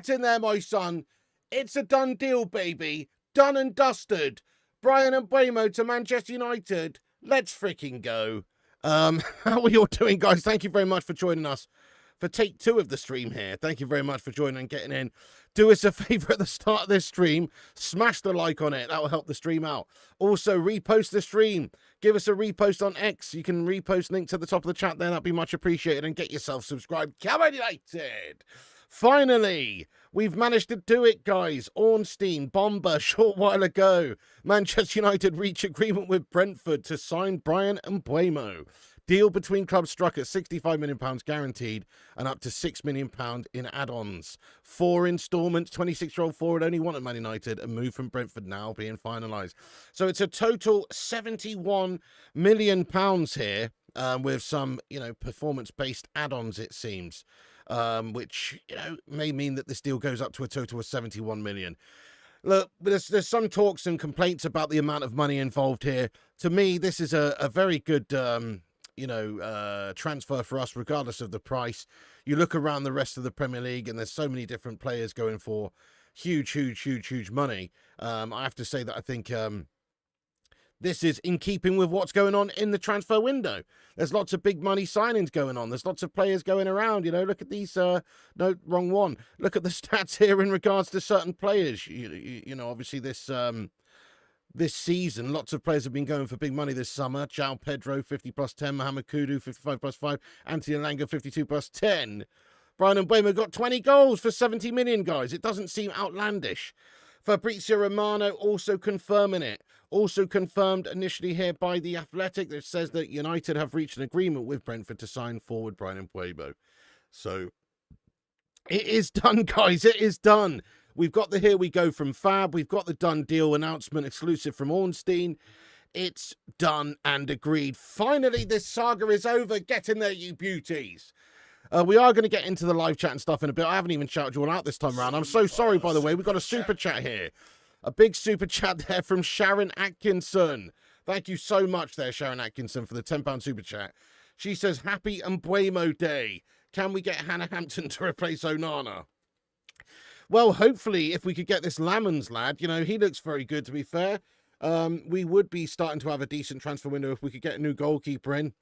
It's in there, my son. It's a done deal, baby. Done and dusted. Bryan Mbeumo to Manchester United. Let's freaking go. How are you all doing, guys? Thank you very much for joining us for take 2 of the stream here. Thank you very much for joining and getting in. Do us a favor at the start of this stream. Smash the like on it. That will help the stream out. Also, repost the stream. Give us a repost on X. You can repost link to the top of the chat there. That'd be much appreciated. And get yourself subscribed. Come on, United! Finally, we've managed to do it, guys. Ornstein, Bomber, short while ago. Manchester United reach agreement with Brentford to sign Bryan Mbeumo. Deal between clubs struck at £65 million guaranteed and up to £6 million in add-ons. 4 instalments, 26-year-old forward only wanted Man United, a move from Brentford now being finalised. So it's a total £71 million here with some, performance-based add-ons, it seems. Which, may mean that this deal goes up to a total of 71 million. Look, there's some talks and complaints about the amount of money involved here. To me, this is a very good, transfer for us, regardless of the price. You look around the rest of the Premier League, and there's so many different players going for huge money. I have to say that I think this is in keeping with what's going on in the transfer window. There's lots of big money signings going on. There's lots of players going around. Look at these. No, wrong one. Look at the stats here in regards to certain players. Obviously this season, lots of players have been going for big money this summer. João Pedro, 50 plus 10. Mohamed Kudus, 55 plus 5. Anthony Elanga, 52 plus 10. Bryan Mbeumo got 20 goals for 70 million, guys. It doesn't seem outlandish. Fabrizio Romano also confirming it. Also confirmed initially here by The Athletic that says that United have reached an agreement with Brentford to sign forward Bryan Mbeumo. So it is done, guys. It is done. We've got the here we go from Fab. We've got the done deal announcement exclusive from Ornstein. It's done and agreed. Finally, this saga is over. Get in there, you beauties. We are going to get into the live chat and stuff in a bit. I haven't even shouted you all out this time around. I'm so sorry, by the way. We've got a super chat here. A big super chat there from Sharon Atkinson. Thank you so much there, Sharon Atkinson, for the £10 super chat. She says, happy Mbeumo Day. Can we get Hannah Hampton to replace Onana? Well, hopefully, if we could get this Lammens lad, he looks very good, to be fair. We would be starting to have a decent transfer window if we could get a new goalkeeper in.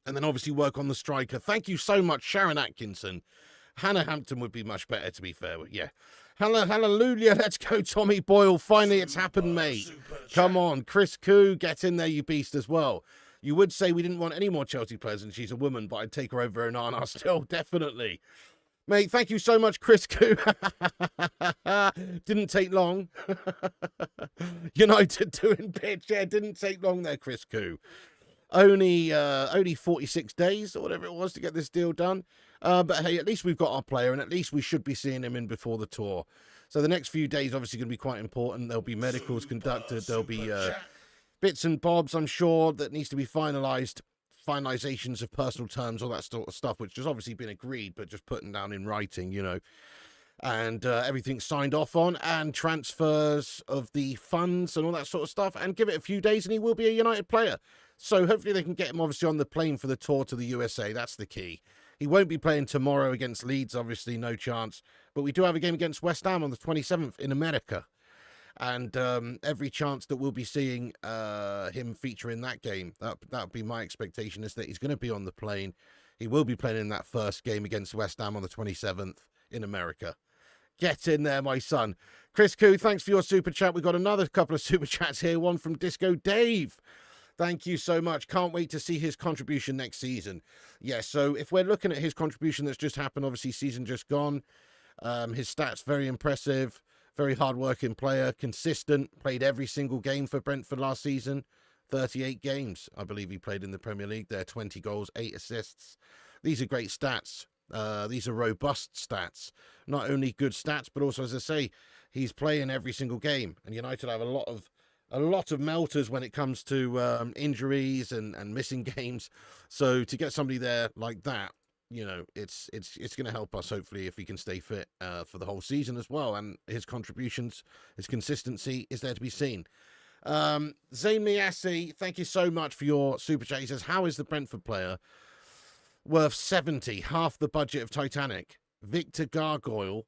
And then obviously work on the striker. Thank you so much, Sharon Atkinson. Hannah Hampton would be much better, to be fair. Yeah. Hallelujah. Let's go, Tommy Boyle. Finally, it's happened, mate. Come on. Chris Koo, get in there, you beast, as well. You would say we didn't want any more Chelsea players, and she's a woman, but I'd take her over Onana still, definitely. Mate, thank you so much, Chris Koo. Didn't take long. United doing pitch. Yeah, didn't take long there, Chris Koo. Only 46 days or whatever it was to get this deal done. But hey, at least we've got our player, and at least we should be seeing him in before the tour. So the next few days obviously going to be quite important. There'll be medicals conducted. There'll be bits and bobs, I'm sure, that needs to be finalised. Finalisations of personal terms, all that sort of stuff, which has obviously been agreed, but just putting down in writing, And everything's signed off on, and transfers of the funds and all that sort of stuff. And give it a few days and he will be a United player. So hopefully they can get him obviously on the plane for the tour to the USA. That's the key. He won't be playing tomorrow against Leeds, obviously, no chance. But we do have a game against West Ham on the 27th in America. And every chance that we'll be seeing him feature in that game. That would be my expectation, is that he's going to be on the plane. He will be playing in that first game against West Ham on the 27th in America. Get in there, my son. Chris Koo, thanks for your super chat. We've got another couple of super chats here. One from Disco Dave. Thank you so much. Can't wait to see his contribution next season. Yeah, so if we're looking at his contribution that's just happened, obviously season just gone. His stats, very impressive. Very hard-working player, consistent. Played every single game for Brentford last season. 38 games, I believe he played in the Premier League there. 20 goals, 8 assists. These are great stats. These are robust stats. Not only good stats, but also, as I say, he's playing every single game. And United have a lot of melters when it comes to injuries and missing games. So to get somebody there like that, it's going to help us, hopefully, if he can stay fit for the whole season as well. And his contributions, his consistency is there to be seen. Zayn Miassi, thank you so much for your super chat. He says, how is the Brentford player worth 70, half the budget of Titanic? Victor Gargoyle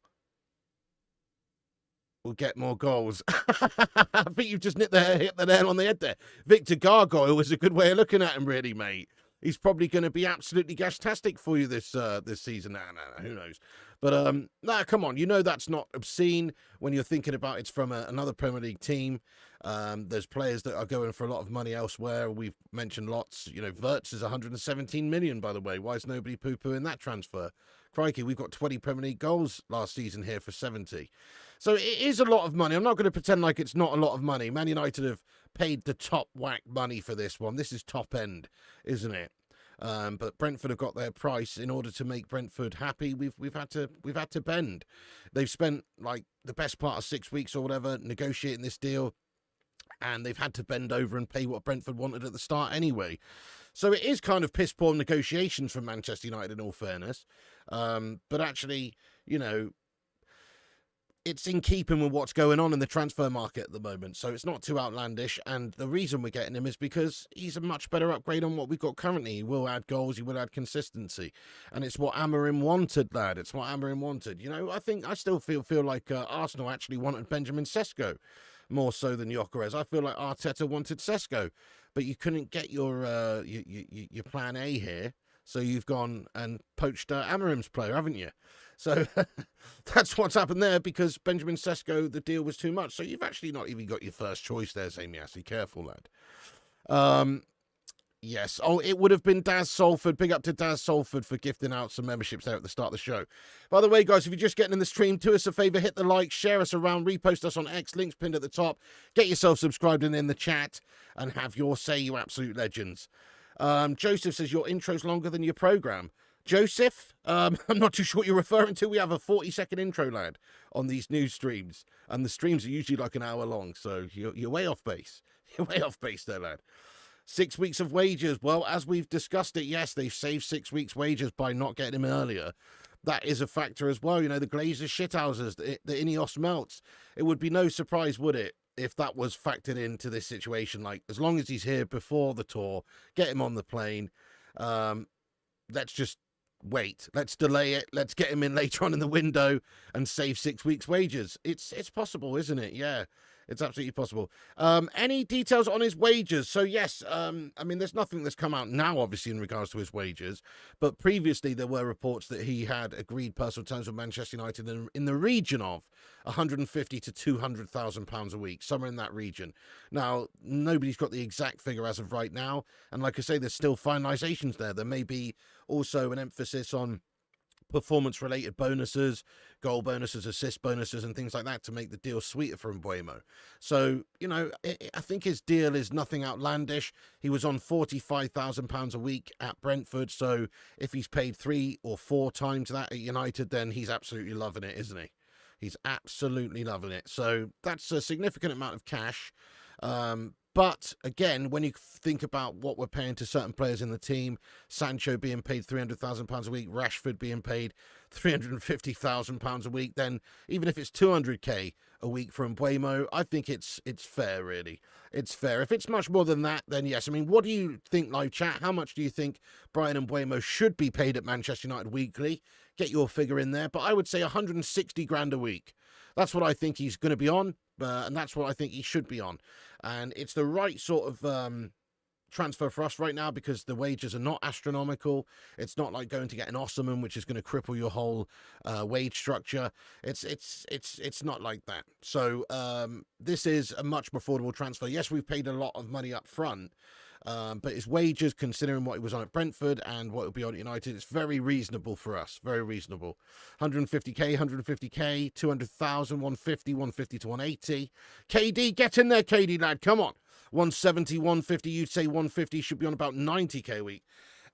will get more goals. I think you've just hit the nail on the head there. Viktor Gargoyle is a good way of looking at him, really, mate. He's probably going to be absolutely gastastic for you this season. Nah, who knows? But come on, you know that's not obscene when you're thinking about it's from another Premier League team. There's players that are going for a lot of money elsewhere. We've mentioned lots. You know, Wirtz is 117 million, by the way. Why is nobody poo-pooing that transfer? Crikey, we've got 20 Premier League goals last season here for 70. So it is a lot of money. I'm not going to pretend like it's not a lot of money. Man United have paid the top whack money for this one. This is top end, isn't it? But Brentford have got their price. In order to make Brentford happy, we've had to bend. They've spent like the best part of 6 weeks or whatever negotiating this deal, and they've had to bend over and pay what Brentford wanted at the start anyway. So it is kind of piss poor negotiations from Manchester United, in all fairness. But actually, you know, it's in keeping with what's going on in the transfer market at the moment, so it's not too outlandish. And the reason we're getting him is because he's a much better upgrade on what we've got currently. He will add goals, he will add consistency, and it's what Amorim wanted, lad. It's what Amorim wanted. You know, I still feel like Arsenal actually wanted Benjamin Sesko more so than Gyokeres. I feel like Arteta wanted Sesko, but you couldn't get your plan A here, so you've gone and poached Amorim's player, haven't you? So that's what's happened there, because Benjamin Sesko, the deal was too much. So you've actually not even got your first choice there, Samiasi. Careful, lad. Yes. Oh, it would have been Daz Salford. Big up to Daz Salford for gifting out some memberships there at the start of the show. By the way, guys, if you're just getting in the stream, do us a favour, hit the like, share us around, repost us on X, links pinned at the top. Get yourself subscribed and in the chat, and have your say, you absolute legends. Joseph says your intro's longer than your programme. Joseph, I'm not too sure what you're referring to. We have a 40-second intro, lad, on these news streams. And the streams are usually like an hour long, so you're way off base. You're way off base there, lad. 6 weeks of wages. Well, as we've discussed it, yes, they've saved 6 weeks' wages by not getting him earlier. That is a factor as well. You know, the Glazers shithouses, the Ineos melts. It would be no surprise, would it, if that was factored into this situation? Like, as long as he's here before the tour, get him on the plane. Let's just wait. Let's delay it. Let's get him in later on in the window and save 6 weeks' wages. It's possible, isn't it? Yeah, it's absolutely possible. Any details on his wages? So yes, I mean, there's nothing that's come out now, obviously, in regards to his wages. But previously, there were reports that he had agreed personal terms with Manchester United in the region of 150 to 200,000 pounds a week, somewhere in that region. Now, nobody's got the exact figure as of right now, and like I say, there's still finalisations there. There may be also an emphasis on performance-related bonuses, goal bonuses, assist bonuses, and things like that to make the deal sweeter for Mbeumo. So, you know, I think his deal is nothing outlandish. He was on £45,000 a week at Brentford, so if he's paid 3 or 4 times that at United, then he's absolutely loving it, isn't he? He's absolutely loving it. So that's a significant amount of cash. But again, when you think about what we're paying to certain players in the team, Sancho being paid £300,000 a week, Rashford being paid £350,000 a week, then even if it's 200k a week for Mbeumo, I think it's fair, really. It's fair. If it's much more than that, then yes. I mean, what do you think, live chat? How much do you think Bryan Mbeumo should be paid at Manchester United weekly? Get your figure in there. But I would say 160 grand a week. That's what I think he's going to be on. And that's what I think he should be on. And it's the right sort of transfer for us right now, because the wages are not astronomical. It's not like going to get an Osman, which is going to cripple your whole wage structure. It's not like that. So this is a much more affordable transfer. Yes, we've paid a lot of money up front, but his wages, considering what he was on at Brentford and what he'll be on at United, it's very reasonable for us. Very reasonable. 150k, 200,000, 150, 150 to 180. KD, get in there, KD, lad. Come on. 170, 150. You'd say 150 should be on about 90k a week.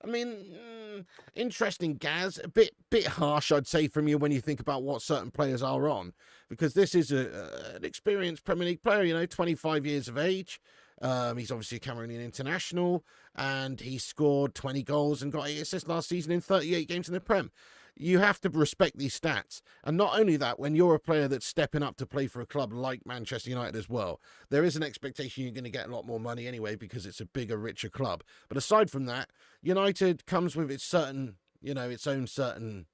I mean, interesting, Gaz. A bit harsh, I'd say, from you when you think about what certain players are on, because this is an experienced Premier League player, you know, 25 years of age. He's obviously a Cameroonian international, and he scored 20 goals and got 8 assists last season in 38 games in the Prem. You have to respect these stats. And not only that, when you're a player that's stepping up to play for a club like Manchester United as well, there is an expectation you're going to get a lot more money anyway, because it's a bigger, richer club. But aside from that, United comes with its certain, you know, its own certain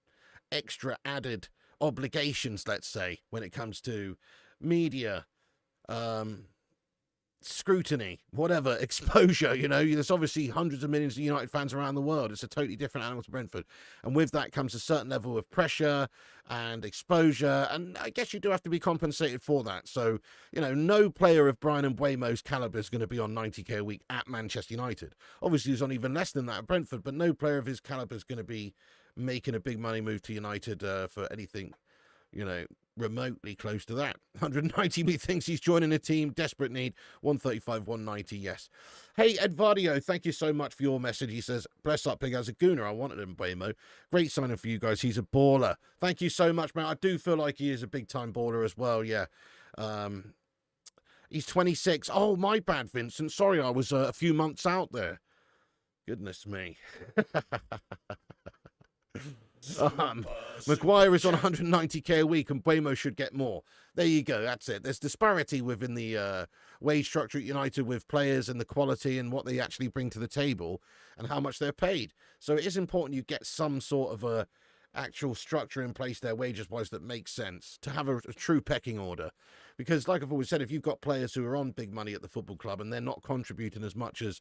extra added obligations, let's say, when it comes to media, scrutiny, whatever, exposure, there's obviously hundreds of millions of United fans around the world. It's a totally different animal to Brentford. And with that comes a certain level of pressure and exposure. And I guess you do have to be compensated for that. So, no player of Bryan Mbeumo's calibre is going to be on 90k a week at Manchester United. Obviously, he's on even less than that at Brentford, but no player of his calibre is going to be making a big money move to United for anything, remotely close to that. 190 methinks he's joining a team, desperate need. 135, 190, yes. Hey, Edvardio, thank you so much for your message. He says, bless up, Pig, as a gooner. I wanted him, Mbeumo. Great signing for you guys. He's a baller. Thank you so much, man. I do feel like he is a big-time baller as well, yeah. He's 26. Oh, my bad, Vincent. Sorry, I was a few months out there. Goodness me. Maguire is on 190k a week and Mbeumo should get more. There you go, that's it. There's disparity within the wage structure at United with players and the quality and what they actually bring to the table and how much they're paid. So it is important you get some sort of a actual structure in place there wages-wise that makes sense to have a true pecking order. Because like I've always said, if you've got players who are on big money at the football club and they're not contributing as much as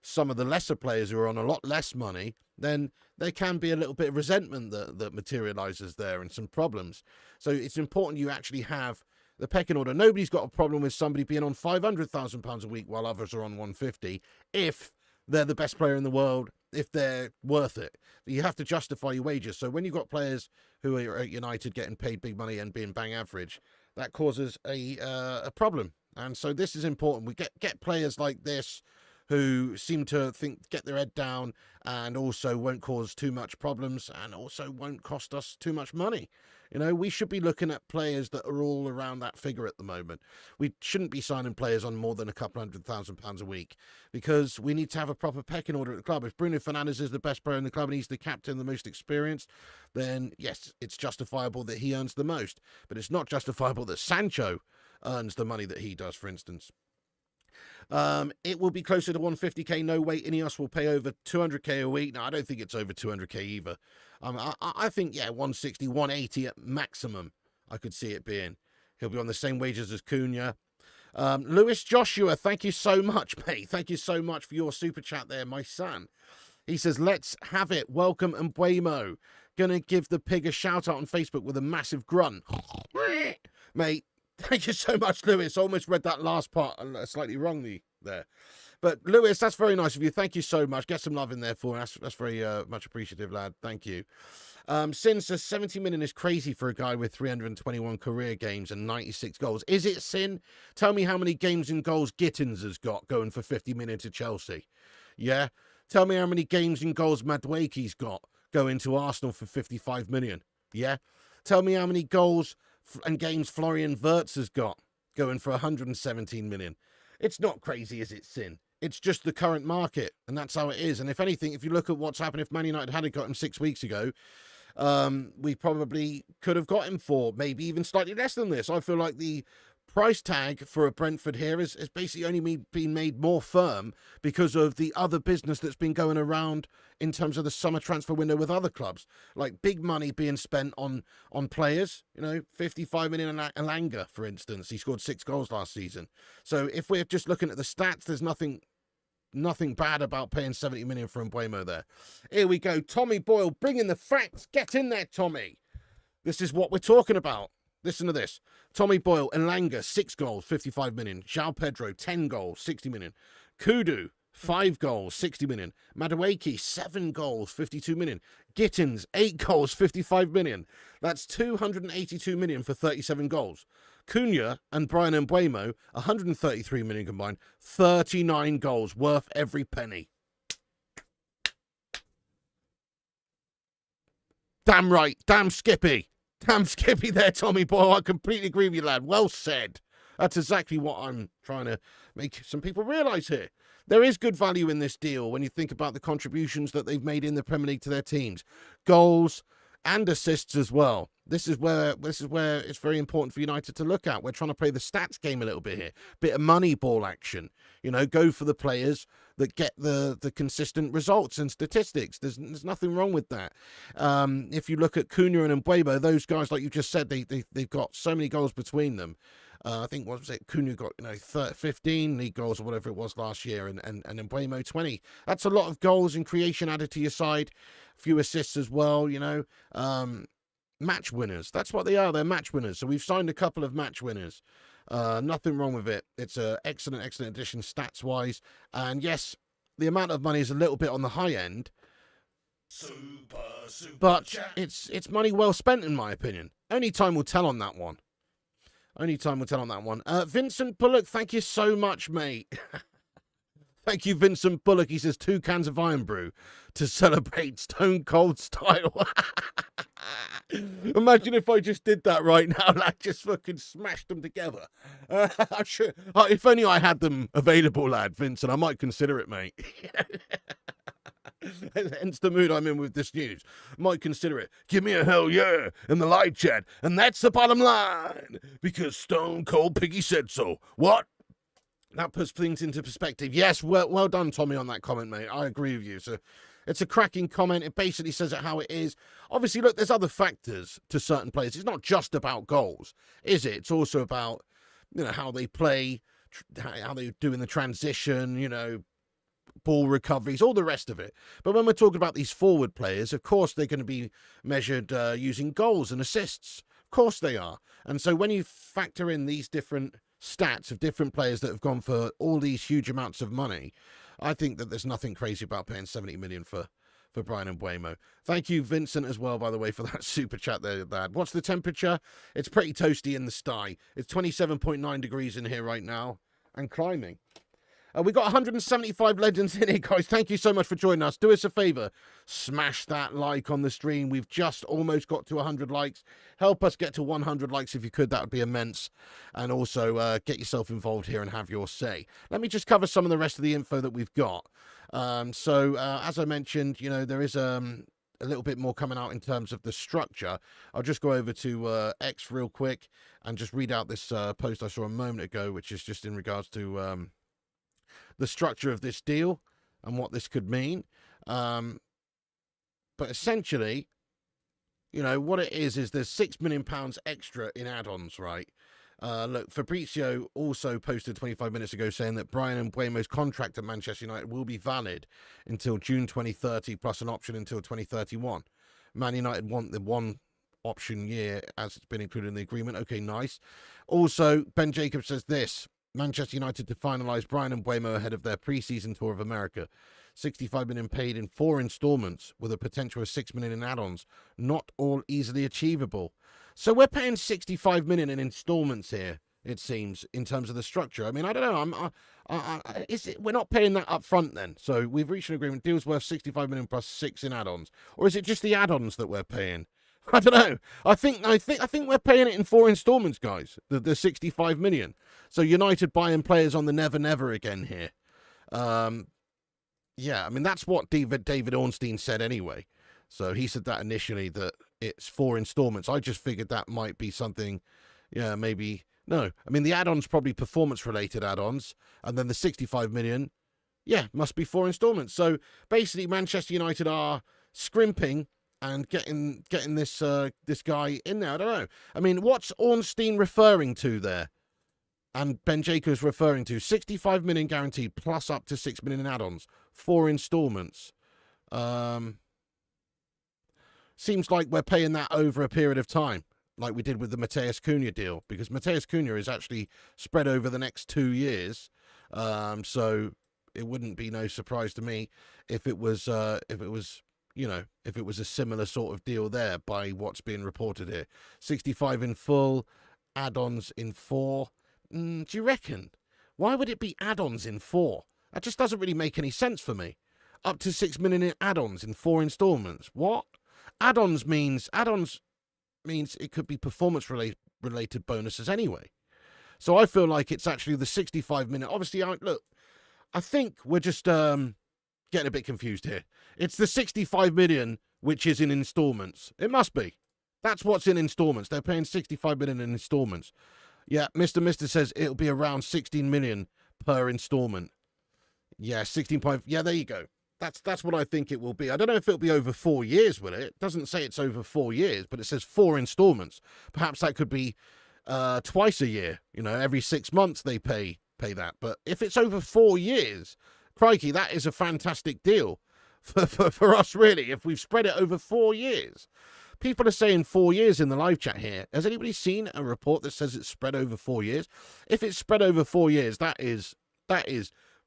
some of the lesser players who are on a lot less money, then there can be a little bit of resentment that materializes there and some problems. So it's important you actually have the pecking order. Nobody's got a problem with somebody being on £500,000 a week while others are on 150 if they're the best player in the world, if they're worth it. You have to justify your wages. So when you've got players who are at United getting paid big money and being bang average, that causes a problem. And so this is important. We get players like this who seem to get their head down and also won't cause too much problems and also won't cost us too much money. We should be looking at players that are all around that figure at the moment. We shouldn't be signing players on more than a couple £100,000 a week because we need to have a proper pecking order at the club. If Bruno Fernandes is the best player in the club and he's the captain, the most experienced, then yes, it's justifiable that he earns the most. But it's not justifiable that Sancho earns the money that he does, for instance. It will be closer to 150k. No way Ineos will pay over 200k a week. No, I don't think it's over 200k either. I think, 160, 180 at maximum, I could see it being. He'll be on the same wages as Cunha. Lewis Joshua, thank you so much, mate. Thank you so much for your super chat there, my son. He says, let's have it. Welcome, Mbeumo. Gonna give the pig a shout out on Facebook with a massive grunt. Mate, thank you so much, Lewis. I almost read that last part slightly wrongly there. But, Lewis, that's very nice of you. Thank you so much. Get some love in there for us. That's very much appreciative, lad. Thank you. Sin says 70 million is crazy for a guy with 321 career games and 96 goals. Is it, Sin? Tell me how many games and goals Gittins has got going for 50 million to Chelsea. Yeah? Tell me how many games and goals Madueke's got going to Arsenal for 55 million. Yeah? Tell me how many goals and games Florian Wirtz has got going for 117 million. It's not crazy, is it, Sin? It's just the current market, and that's how it is. And if anything, if you look at what's happened, if Man United hadn't got him 6 weeks ago, we probably could have got him for maybe even slightly less than this. I feel like the price tag for a Brentford here is basically only been made more firm because of the other business that's been going around in terms of the summer transfer window with other clubs, like big money being spent on players. 55 million Elanga, for instance. He scored 6 goals last season. So if we're just looking at the stats, there's nothing bad about paying 70 million for Mbeumo there. Here we go. Tommy Boyle, bring in the facts. Get in there, Tommy. This is what we're talking about. Listen to this. Tommy Boyle, Elanga, 6 goals, 55 million. João Pedro, 10 goals, 60 million. Kudu, 5 goals, 60 million. Madueke, 7 goals, 52 million. Gittins, 8 goals, 55 million. That's 282 million for 37 goals. Cunha and Bryan Mbeumo, 133 million combined, 39 goals, worth every penny. Damn right, damn Skippy. Damn Skippy there, Tommy Boyle. I completely agree with you, lad. Well said. That's exactly what I'm trying to make some people realise here. There is good value in this deal when you think about the contributions that they've made in the Premier League to their teams. Goals and assists as well. This is where it's very important for United to look at. We're trying to play the stats game a little bit here. Bit of money ball action. Go for the players that get the consistent results and statistics. There's nothing wrong with that. If you look at Cunha and Mbeumo, those guys, like you just said, they've got so many goals between them. I think, what was it? Cunha got 15 league goals or whatever it was last year, and Mbeumo 20. That's a lot of goals and creation added to your side. A few assists as well. Match winners. That's what they are. They're match winners. So we've signed a couple of match winners. Nothing wrong with it. It's an excellent addition stats wise. And yes, the amount of money is a little bit on the high end. But chat. It's money well spent, in my opinion. Only time will tell on that one. Vincent Bullock, thank you so much, mate. Thank you, Vincent Bullock. He says 2 cans of Iron Brew to celebrate Stone Cold style. Imagine if I just did that right now, lad. Just fucking smashed them together. If only I had them available, lad, Vincent. I might consider it, mate. Hence the mood I'm in with this news. Might consider it. Give me a hell yeah in the live chat. And that's the bottom line. Because Stone Cold Piggy said so. What? That puts things into perspective. Yes, well done, Tommy, on that comment, mate. I agree with you. So it's a cracking comment. It basically says it how it is. Obviously, look, there's other factors to certain players. It's not just about goals, is it? It's also about, how they play, how they do in the transition, ball recoveries, all the rest of it. But when we're talking about these forward players, of course, they're going to be measured using goals and assists. Of course they are. And so when you factor in these different stats of different players that have gone for all these huge amounts of money, I think that there's nothing crazy about paying 70 million for Bryan Mbeumo. Thank you, Vincent, as well, by the way, for that super chat there, lad. What's the temperature? It's pretty toasty in the sty. It's 27.9 degrees in here right now and climbing. We got 175 legends in here, guys. Thank you so much for joining us. Do us a favor. Smash that like on the stream. We've just almost got to 100 likes. Help us get to 100 likes if you could. That would be immense. And also get yourself involved here and have your say. Let me just cover some of the rest of the info that we've got. As I mentioned, there is a little bit more coming out in terms of the structure. I'll just go over to X real quick and just read out this post I saw a moment ago, which is just in regards to the structure of this deal and what this could mean. But essentially, what it is there's £6 million extra in add-ons, right? Look, Fabrizio also posted 25 minutes ago saying that Bryan Mbeumo's contract at Manchester United will be valid until June 2030 plus an option until 2031. Man United want the one option year as it's been included in the agreement. Okay, nice. Also, Ben Jacobs says this: Manchester United to finalise Bryan Mbeumo ahead of their pre-season tour of America. 65 million paid in 4 instalments with a potential of 6 million in add-ons. Not all easily achievable. So we're paying 65 million in instalments here, it seems, in terms of the structure. I mean, I don't know. We're not paying that up front then. So we've reached an agreement. Deal's worth 65 million plus 6 in add-ons. Or is it just the add-ons that we're paying? I don't know. I think we're paying it in 4 instalments, guys. The 65 million. So United buying players on the never again here. Yeah, I mean that's what David Ornstein said anyway. So he said that initially that it's 4 instalments. I just figured that might be something. Yeah, maybe no. I mean the add-ons probably performance-related add-ons, and then the 65 million. Yeah, must be 4 instalments. So basically, Manchester United are scrimping and getting this guy in there. I don't know. I mean, what's Ornstein referring to there? And Ben Jacobs referring to 65 million guaranteed plus up to 6 million in add-ons, 4 instalments. Seems like we're paying that over a period of time, like we did with the Matheus Cunha deal, because Matheus Cunha is actually spread over the next 2 years. So it wouldn't be no surprise to me if it was a similar sort of deal there by what's being reported here. 65 in full, add-ons in 4. Do you reckon? Why would it be add-ons in 4? That just doesn't really make any sense for me. Up to 6 million in add-ons in 4 instalments. What? Add-ons means it could be performance-related bonuses anyway. So I feel like it's actually the 65 million. Obviously, I think we're just getting a bit confused here. It's the 65 million which is in instalments. It must be. That's what's in instalments. They're paying 65 million in instalments. Yeah, Mr. says it'll be around 16 million per instalment. Yeah, 16. Yeah, there you go. That's what I think it will be. I don't know if it'll be over 4 years, will it? It doesn't say it's over 4 years, but it says 4 instalments. Perhaps that could be twice a year. You know, every 6 months they pay that. But if it's over 4 years, crikey, that is a fantastic deal for us, really, if we've spread it over 4 years. People are saying 4 years in the live chat here. Has anybody seen a report that says it's spread over 4 years? If it's spread over 4 years, that is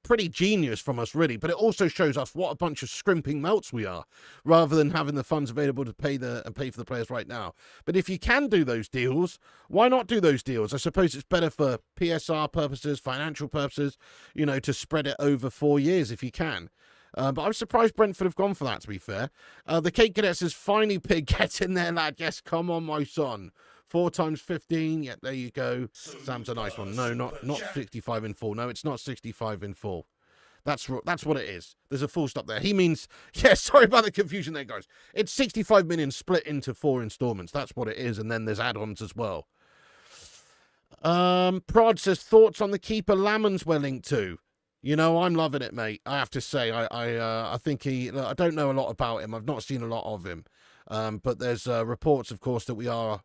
pretty genius from us, really. But it also shows us what a bunch of scrimping melts we are, rather than having the funds available to pay for the players right now. But if you can do those deals, why not do those deals? I suppose it's better for PSR purposes, financial purposes, you know, to spread it over 4 years if you can. But I'm surprised Brentford have gone for that, to be fair. The Kate Cadet says, finally, Pig, get in there, lad. Yes, come on, my son. 4 times 15. Yeah, there you go. Sam's a nice one. No, not 65 in full. No, it's not 65 in full. That's what it is. There's a full stop there. He means, yeah, sorry about the confusion there, guys. It's 65 million split into 4 installments. That's what it is. And then there's add-ons as well. Prod says, thoughts on the keeper Lammens we're linked to? You know, I'm loving it, mate. I have to say, I think I don't know a lot about him. I've not seen a lot of him. But there's reports, of course, that we are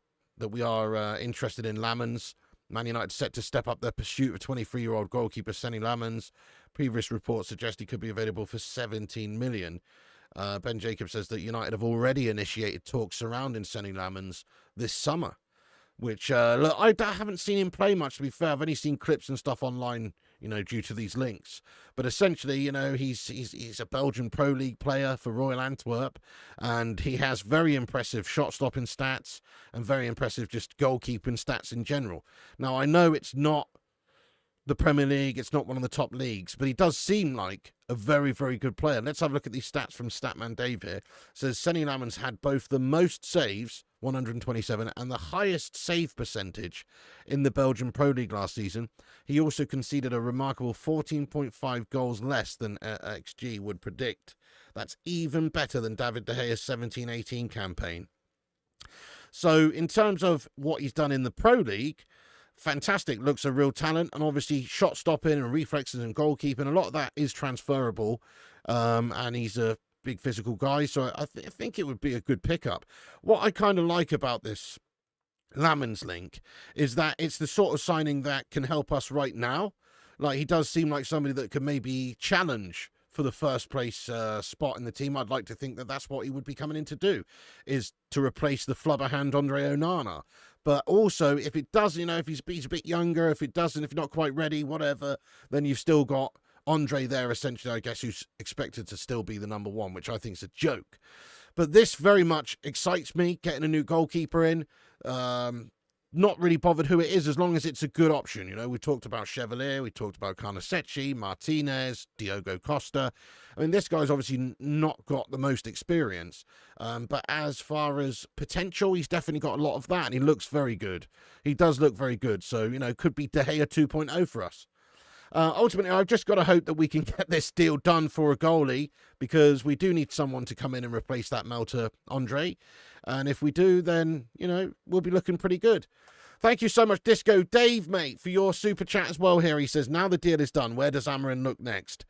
interested in Lammens. Man United set to step up their pursuit of 23-year-old goalkeeper Senne Lammens. Previous reports suggest he could be available for 17 million. Ben Jacobs says that United have already initiated talks surrounding Senne Lammens this summer. Which, look, I haven't seen him play much, to be fair. I've only seen clips and stuff online, you know, due to these links. But essentially, you know, he's a Belgian Pro League player for Royal Antwerp, and he has very impressive shot-stopping stats and very impressive just goalkeeping stats in general. Now, I know it's not the Premier League, it's not one of the top leagues, but he does seem like a very, very good player. Let's have a look at these stats from Statman Dave here. It says Senne Lammens had both the most saves, 127, and the highest save percentage in the Belgian Pro League last season. He also conceded a remarkable 14.5 goals less than XG would predict. That's even better than David De Gea's 17-18 campaign. So in terms of what he's done in the Pro League, fantastic, looks a real talent, and obviously shot stopping and reflexes and goalkeeping, a lot of that is transferable, and he's a big physical guy, so I think it would be a good pickup. What I kind of like about this Lammens link is that it's the sort of signing that can help us right now. Like, he does seem like somebody that could maybe challenge for the first place spot in the team. I'd like to think that that's what he would be coming in to do, is to replace the flubberhand Andre Onana. But also, if it does, you know, if he's a bit younger, if it doesn't, if you're not quite ready, whatever, then you've still got Andre there, essentially, I guess, who's expected to still be the number one, which I think is a joke. But this very much excites me, getting a new goalkeeper in. Not really bothered who it is, as long as it's a good option. You know, we talked about Chevalier, we talked about Garnacho, Martinez, Diogo Costa. I mean, this guy's obviously not got the most experience, but as far as potential, he's definitely got a lot of that, and he looks very good. He does look very good, so, you know, could be De Gea 2.0 for us. Ultimately, I've just got to hope that we can get this deal done for a goalie, because we do need someone to come in and replace that melter Andre. And if we do, then, you know, we'll be looking pretty good. Thank you so much, Disco Dave, mate, for your super chat as well here. He says, now the deal is done, where does Amarin look next?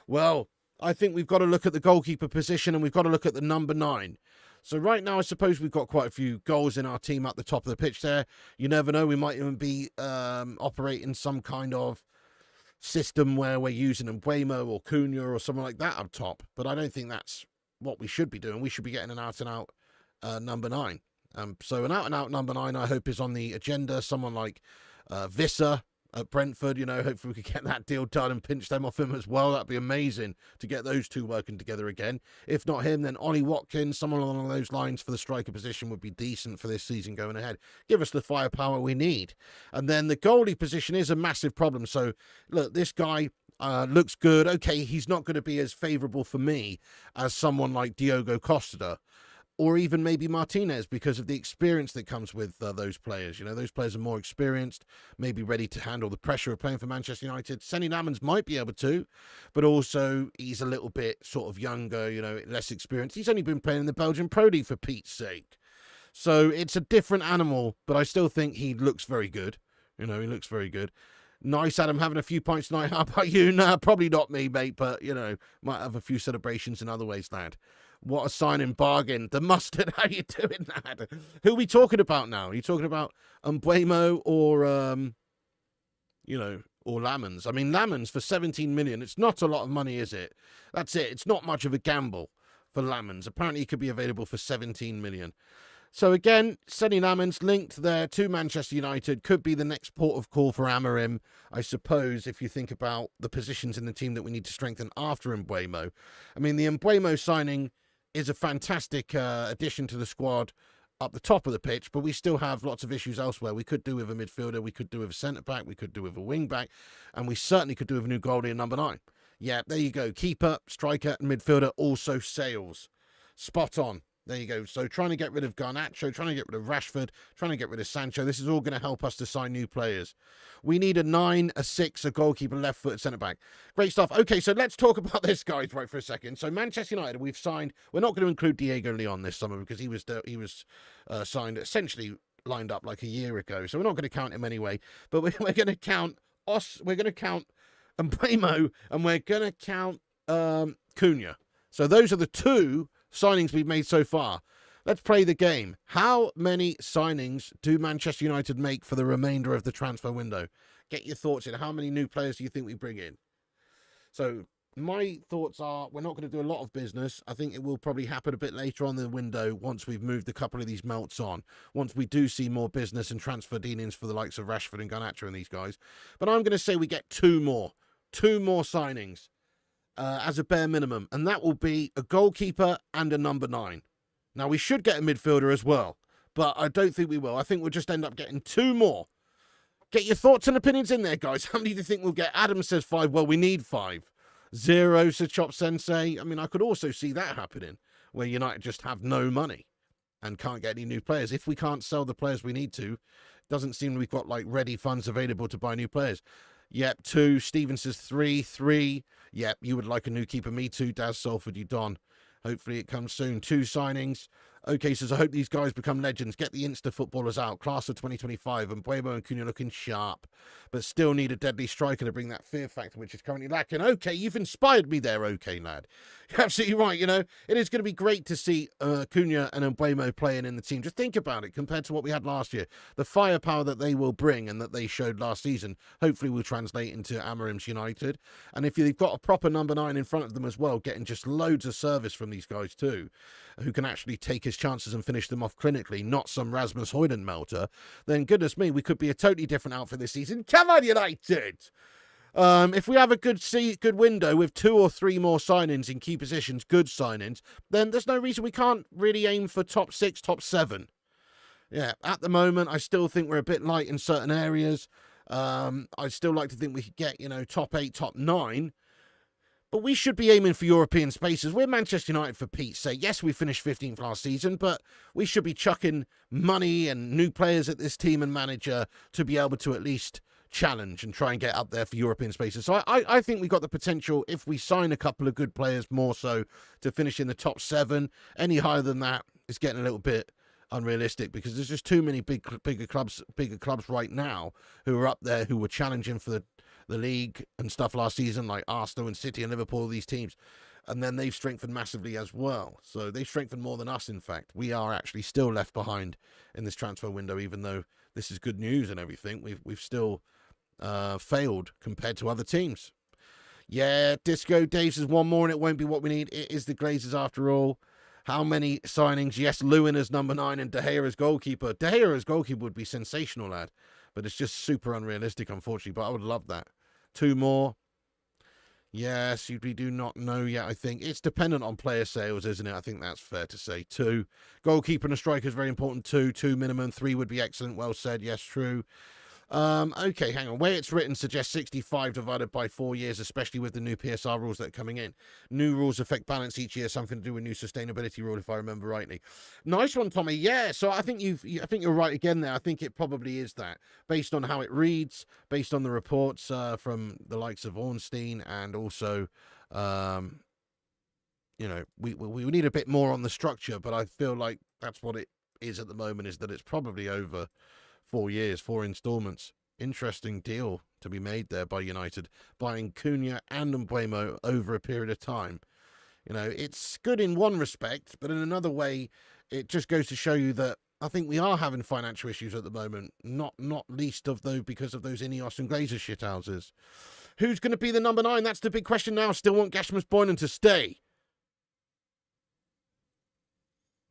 Well, I think we've got to look at the goalkeeper position, and we've got to look at the number 9. So right now, I suppose we've got quite a few goals in our team at the top of the pitch there. You never know, we might even be operating some kind of system where we're using Mbeumo or Cunha or something like that up top. But I don't think that's what we should be doing. We should be getting an out-and-out number 9. So an out-and-out number 9, I hope, is on the agenda. Someone like Visser at Brentford, you know, hopefully we could get that deal done and pinch them off him as well. That'd be amazing to get those two working together again. If not him, then Ollie Watkins, someone along those lines for the striker position would be decent for this season going ahead. Give us the firepower we need. And then the goalie position is a massive problem. So, look, this guy looks good. Okay, he's not going to be as favourable for me as someone like Diogo Costa, or even maybe Martinez, because of the experience that comes with those players. You know, those players are more experienced, maybe ready to handle the pressure of playing for Manchester United. Senne Lammens might be able to, but also he's a little bit sort of younger, you know, less experienced. He's only been playing in the Belgian Pro League, for Pete's sake. So it's a different animal, but I still think he looks very good. You know, he looks very good. Nice, Adam, having a few pints tonight. How about you? Nah, probably not me, mate, but, you know, might have a few celebrations in other ways, lad. What a signing bargain. The mustard, how you doing, lad? Who are we talking about now? Are you talking about Mbeumo or, or Lammens? I mean, Lammens for 17 million, it's not a lot of money, is it? That's it. It's not much of a gamble for Lammens. Apparently, he could be available for 17 million. So again, Senne Lammens linked there to Manchester United, could be the next port of call for Amorim, I suppose, if you think about the positions in the team that we need to strengthen after Mbeumo. I mean, the Mbeumo signing is a fantastic addition to the squad up the top of the pitch, but we still have lots of issues elsewhere. We could do with a midfielder, we could do with a centre-back, we could do with a wing-back, and we certainly could do with a new goalie in number 9. Yeah, there you go. Keeper, striker, and midfielder also sales. Spot on. There you go. So trying to get rid of Garnacho, trying to get rid of Rashford, trying to get rid of Sancho. This is all going to help us to sign new players. We need a 9, a 6, a goalkeeper, left-footed centre-back. Great stuff. Okay, so let's talk about this, guys, right, for a second. So Manchester United, we've signed... We're not going to include Diego Leon this summer because he was signed, essentially lined up like a year ago. So we're not going to count him anyway. But we're going to count we're going to count Mbeumo, and we're going to count Cunha. So those are the 2 signings we've made so far. Let's play the game. How many signings do Manchester United make for the remainder of the transfer window? Get your thoughts in. How many new players do you think we bring in? So my thoughts are we're not going to do a lot of business. I think it will probably happen a bit later on in the window once we've moved a couple of these melts on. Once we do see more business and transfer dealings for the likes of Rashford and Garnacho and these guys. But I'm going to say we get 2 more. 2 more signings. As a bare minimum, and that will be a goalkeeper and a number 9. Now, we should get a midfielder as well, but I don't think we will. I think we'll just end up getting 2 more. Get your thoughts and opinions in there, guys. How many do you think we'll get? Adam says 5. Well, we need 5. 0, says Chop Sensei. I mean, I could also see that happening, where United just have no money and can't get any new players. If we can't sell the players we need to, it doesn't seem we've got, like, ready funds available to buy new players. Yep, 2. Steven says 3. 3. Yep, you would like a new keeper. Me too. Daz Salford, you don. Hopefully it comes soon. 2 signings. Okay, says, I hope these guys become legends. Get the Insta footballers out. Class of 2025. And Mbeumo and Cunha looking sharp. But still need a deadly striker to bring that fear factor, which is currently lacking. Okay, you've inspired me there, okay, lad. You're absolutely right, you know. It is going to be great to see Cunha and Mbeumo playing in the team. Just think about it compared to what we had last year. The firepower that they will bring and that they showed last season hopefully will translate into Amorim's United. And if they've got a proper number 9 in front of them as well, getting just loads of service from these guys too, who can actually take his chances and finish them off clinically, not some Rasmus Højlund melter, then goodness me, we could be a totally different outfit this season. Come on, United! If we have a good window with 2 or 3 more signings in key positions, good signings, then there's no reason we can't really aim for top 6, top 7. Yeah, at the moment, I still think we're a bit light in certain areas. I'd still like to think we could get, top 8, top 9. But we should be aiming for European spaces. We're Manchester United, for Pete's sake. Yes, we finished 15th last season, but we should be chucking money and new players at this team and manager to be able to at least challenge and try and get up there for European spaces. So I think we've got the potential, if we sign a couple of good players more so, to finish in the top 7. Any higher than that is getting a little bit unrealistic because there's just too many bigger clubs right now who are up there who were challenging for the league and stuff last season, like Arsenal and City and Liverpool, these teams. And then they've strengthened massively as well. So they've strengthened more than us, in fact. We are actually still left behind in this transfer window, even though this is good news and everything. We've still failed compared to other teams. Yeah, Disco Dave says 1 more and it won't be what we need. It is the Glazers after all. How many signings? Yes, Lewin as number 9 and De Gea as goalkeeper. De Gea as goalkeeper would be sensational, lad. But it's just super unrealistic, unfortunately. But I would love that. 2 more. Yes, we do not know yet, I think. It's dependent on player sales, isn't it? I think that's fair to say. 2. Goalkeeper and a striker is very important. 2 minimum. 3 would be excellent. Well said. Yes, true. Okay, hang on. Where it's written suggests 65 divided by 4 years, especially with the new PSR rules that are coming in. New rules affect balance each year, something to do with new sustainability rule, if I remember rightly. Nice one, Tommy. Yeah, so I think you're right again there. I think it probably is that, based on how it reads, based on the reports from the likes of Ornstein, and also, we need a bit more on the structure, but I feel like that's what it is at the moment, is that it's probably over 4 years, 4 installments. Interesting deal to be made there by United, buying Cunha and Mbeumo over a period of time. You know, it's good in one respect, but in another way, it just goes to show you that I think we are having financial issues at the moment, not least of though because of those Ineos and Glazer shithouses. Who's going to be the number 9? That's the big question now. Still want Gasmus Boylan to stay.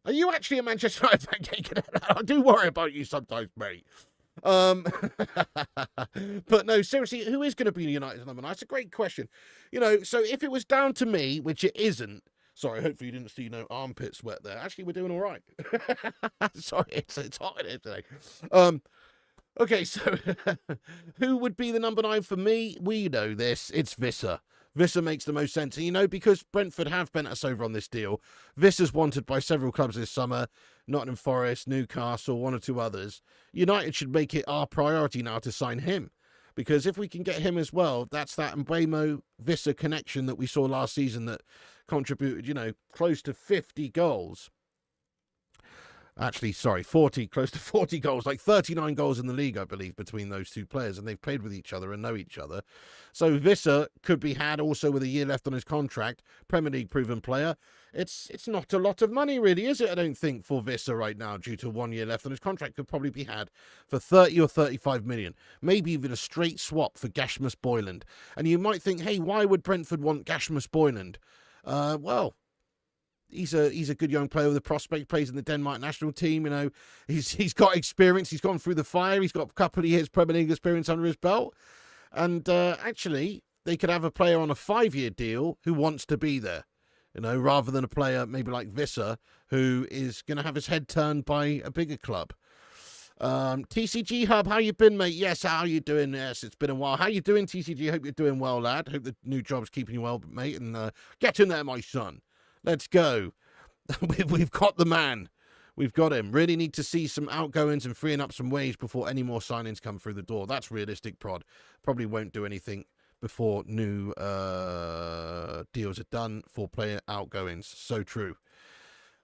Are you actually a Manchester United fan? I do worry about you sometimes, mate. But no, seriously, who is going to be United's number 9? That's a great question. You know, so if it was down to me, which it isn't, sorry, hopefully you didn't see no armpit sweat there. Actually, we're doing all right. Sorry, it's hot in here today. Okay, so who would be the number 9 for me? We know this. It's Visser. Visser makes the most sense. And, you know, because Brentford have bent us over on this deal, Visser's wanted by several clubs this summer, Nottingham Forest, Newcastle, one or two others. United should make it our priority now to sign him. Because if we can get him as well, that's that Mbeumo-Visser connection that we saw last season that contributed, you know, close to 50 goals. Actually, sorry, 40, close to 40 goals, like 39 goals in the league, I believe, between those two players, and they've played with each other and know each other. So Visser could be had also with a year left on his contract, Premier League proven player. It's not a lot of money, really, is it? I don't think, for Visser right now, due to 1 year left on his contract, could probably be had for 30 or 35 million. Maybe even a straight swap for Gasmus Boylan. And you might think, hey, why would Brentford want Gasmus Boylan? Well, he's a good young player with a prospect, plays in the Denmark national team. You know, he's got experience. He's gone through the fire. He's got a couple of years Premier League experience under his belt. And actually, they could have a player on a 5-year deal who wants to be there, you know, rather than a player maybe like Visser who is going to have his head turned by a bigger club. TCG Hub, how you been, mate? Yes, how you doing? Yes, it's been a while. How you doing, TCG? Hope you're doing well, lad. Hope the new job's keeping you well, mate. And get in there, my son. Let's go. We've got the man. We've got him. Really need to see some outgoings and freeing up some wage before any more signings come through the door. That's realistic, Prod. Probably won't do anything before new deals are done for player outgoings. So true.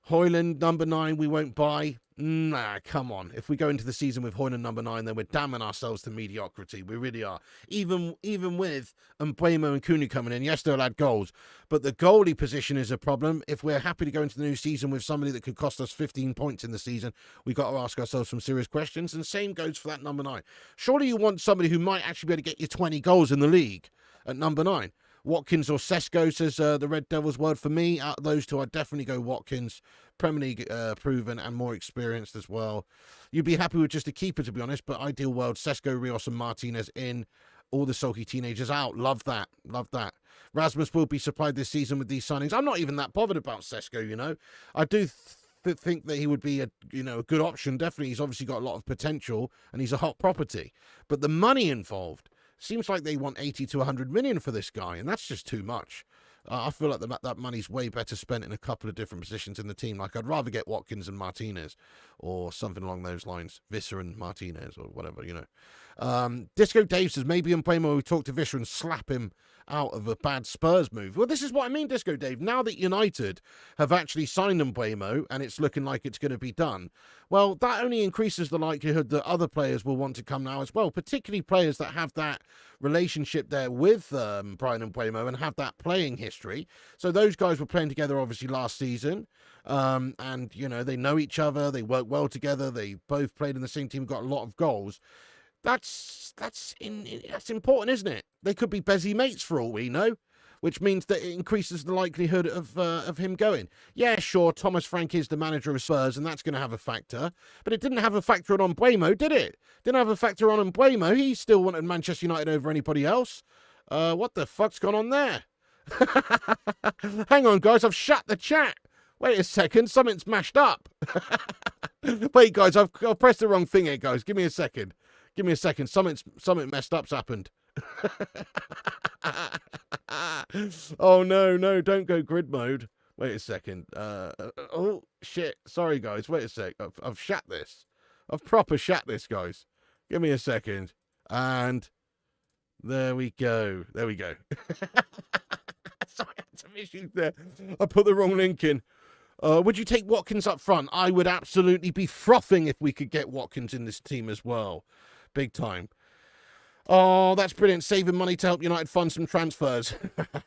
Højlund, number 9, we won't buy. Nah, come on. If we go into the season with Højlund number 9, then we're damning ourselves to mediocrity. We really are. Even with Mbeumo and Cunha coming in, yes, they'll add goals. But the goalie position is a problem. If we're happy to go into the new season with somebody that could cost us 15 points in the season, we've got to ask ourselves some serious questions. And same goes for that number 9. Surely you want somebody who might actually be able to get you 20 goals in the league at number 9. Watkins or Sesko, says the Red Devils word. For me, out of those two, I'd definitely go Watkins. Premier League proven and more experienced as well. You'd be happy with just a keeper, to be honest, but ideal world, Sesko, Rios and Martinez in. All the sulky teenagers out. Love that. Love that. Rasmus will be supplied this season with these signings. I'm not even that bothered about Sesko, you know. I do think that he would be a good option. Definitely, he's obviously got a lot of potential and he's a hot property. But the money involved, seems like they want 80 to 100 million for this guy, and that's just too much. I feel like that money's way better spent in a couple of different positions in the team. Like, I'd rather get Watkins and Martinez or something along those lines. Visser and Martinez or whatever, you know. Disco Dave says, maybe Mbeumo will talk to Visser and slap him out of a bad Spurs move. Well, this is what I mean, Disco Dave. Now that United have actually signed Mbeumo and it's looking like it's going to be done, well, that only increases the likelihood that other players will want to come now as well, particularly players that have that relationship there with Bryan Mbeumo and have that playing history. So those guys were playing together, obviously, last season. And, you know, they know each other. They work well together. They both played in the same team, got a lot of goals. That's important, isn't it? They could be busy mates for all we know, which means that it increases the likelihood of him going. Yeah, sure, Thomas Frank is the manager of Spurs, and that's going to have a factor. But it didn't have a factor on Mbeumo, did it? Didn't have a factor on Mbeumo. He still wanted Manchester United over anybody else. What the fuck's gone on there? Hang on, guys, I've shut the chat. Wait a second, something's mashed up. Wait, guys, I've pressed the wrong thing here, guys. Give me a second. Give me a second. Something messed up's happened. Oh, no, don't go grid mode. Wait a second. Oh, shit. Sorry, guys. Wait a sec. I've shat this. I've proper shat this, guys. Give me a second. And there we go. There we go. Sorry, I had some issues there. I put the wrong link in. Would you take Watkins up front? I would absolutely be frothing if we could get Watkins in this team as well. Big time. Oh, that's brilliant. Saving money to help United fund some transfers.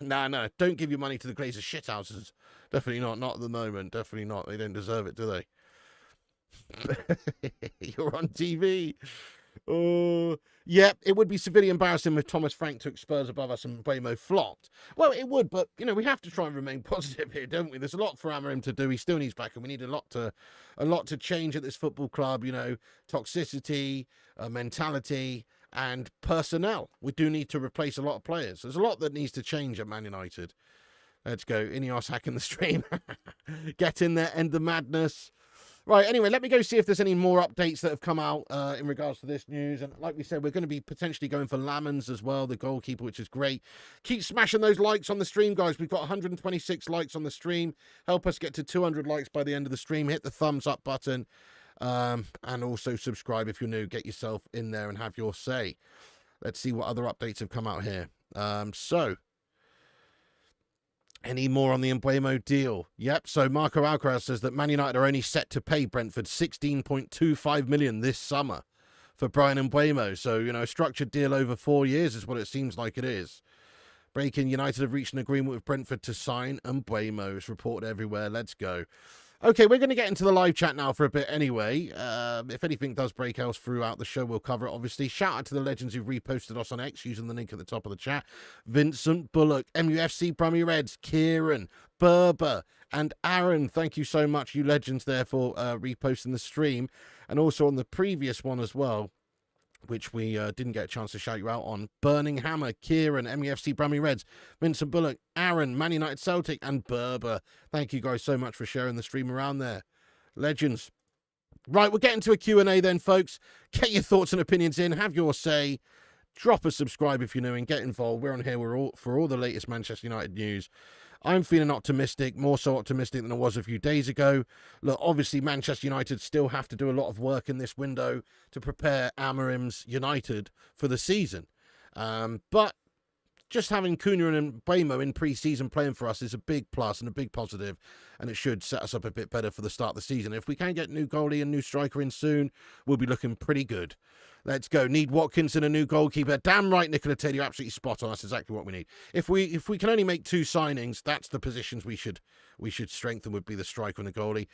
No. Don't give your money to the Glazers shithouses. Definitely not. Not at the moment. Definitely not. They don't deserve it, do they? You're on TV. Oh, yeah, it would be severely embarrassing if Thomas Frank took Spurs above us and Mbeumo flopped. Well, it would, but, we have to try and remain positive here, don't we? There's a lot for Amorim to do. He still needs back, and we need a lot to change at this football club, toxicity, mentality, and personnel. We do need to replace a lot of players. There's a lot that needs to change at Man United. Let's go. Ineos hacking the stream. Get in there, end the madness. Right, anyway, let me go see if there's any more updates that have come out in regards to this news. And like we said, we're going to be potentially going for Lammens as well, the goalkeeper, which is great. Keep smashing those likes on the stream, guys. We've got 126 likes on the stream. Help us get to 200 likes by the end of the stream. Hit the thumbs up button. And also subscribe if you're new. Get yourself in there and have your say. Let's see what other updates have come out here. Any more on the Mbeumo deal? Yep. So Marco Alcaraz says that Man United are only set to pay Brentford 16.25 million this summer for Bryan Mbeumo. So, a structured deal over 4 years is what it seems like it is. Breaking, United have reached an agreement with Brentford to sign Mbeumo. It's reported everywhere. Let's go. Okay, we're going to get into the live chat now for a bit anyway. If anything does break else throughout the show, we'll cover it, obviously. Shout out to the legends who've reposted us on X using the link at the top of the chat. Vincent Bullock, MUFC Brummy Reds, Kieran, Berber, and Aaron. Thank you so much, you legends, there for reposting the stream. And also on the previous one as well, which we didn't get a chance to shout you out on. Burning Hammer, Kieran, MEFC Brummy Reds, Vincent Bullock, Aaron, Man United Celtic, and Berber. Thank you guys so much for sharing the stream around there. Legends. Right, we'll get into a Q&A then, folks. Get your thoughts and opinions in. Have your say. Drop a subscribe if you're new and get involved. We're on here for all the latest Manchester United news. I'm feeling optimistic, more so optimistic than I was a few days ago. Look, obviously, Manchester United still have to do a lot of work in this window to prepare Amorim's United for the season. But just having Cunha and Mbeumo in pre-season playing for us is a big plus and a big positive, and it should set us up a bit better for the start of the season. If we can get new goalie and new striker in soon, we'll be looking pretty good. Let's go. Need Watkins and a new goalkeeper. Damn right, Nicola Taylor, you're absolutely spot on. That's exactly what we need. If we can only make 2 signings, that's the positions we should strengthen, would be the striker and the goalie.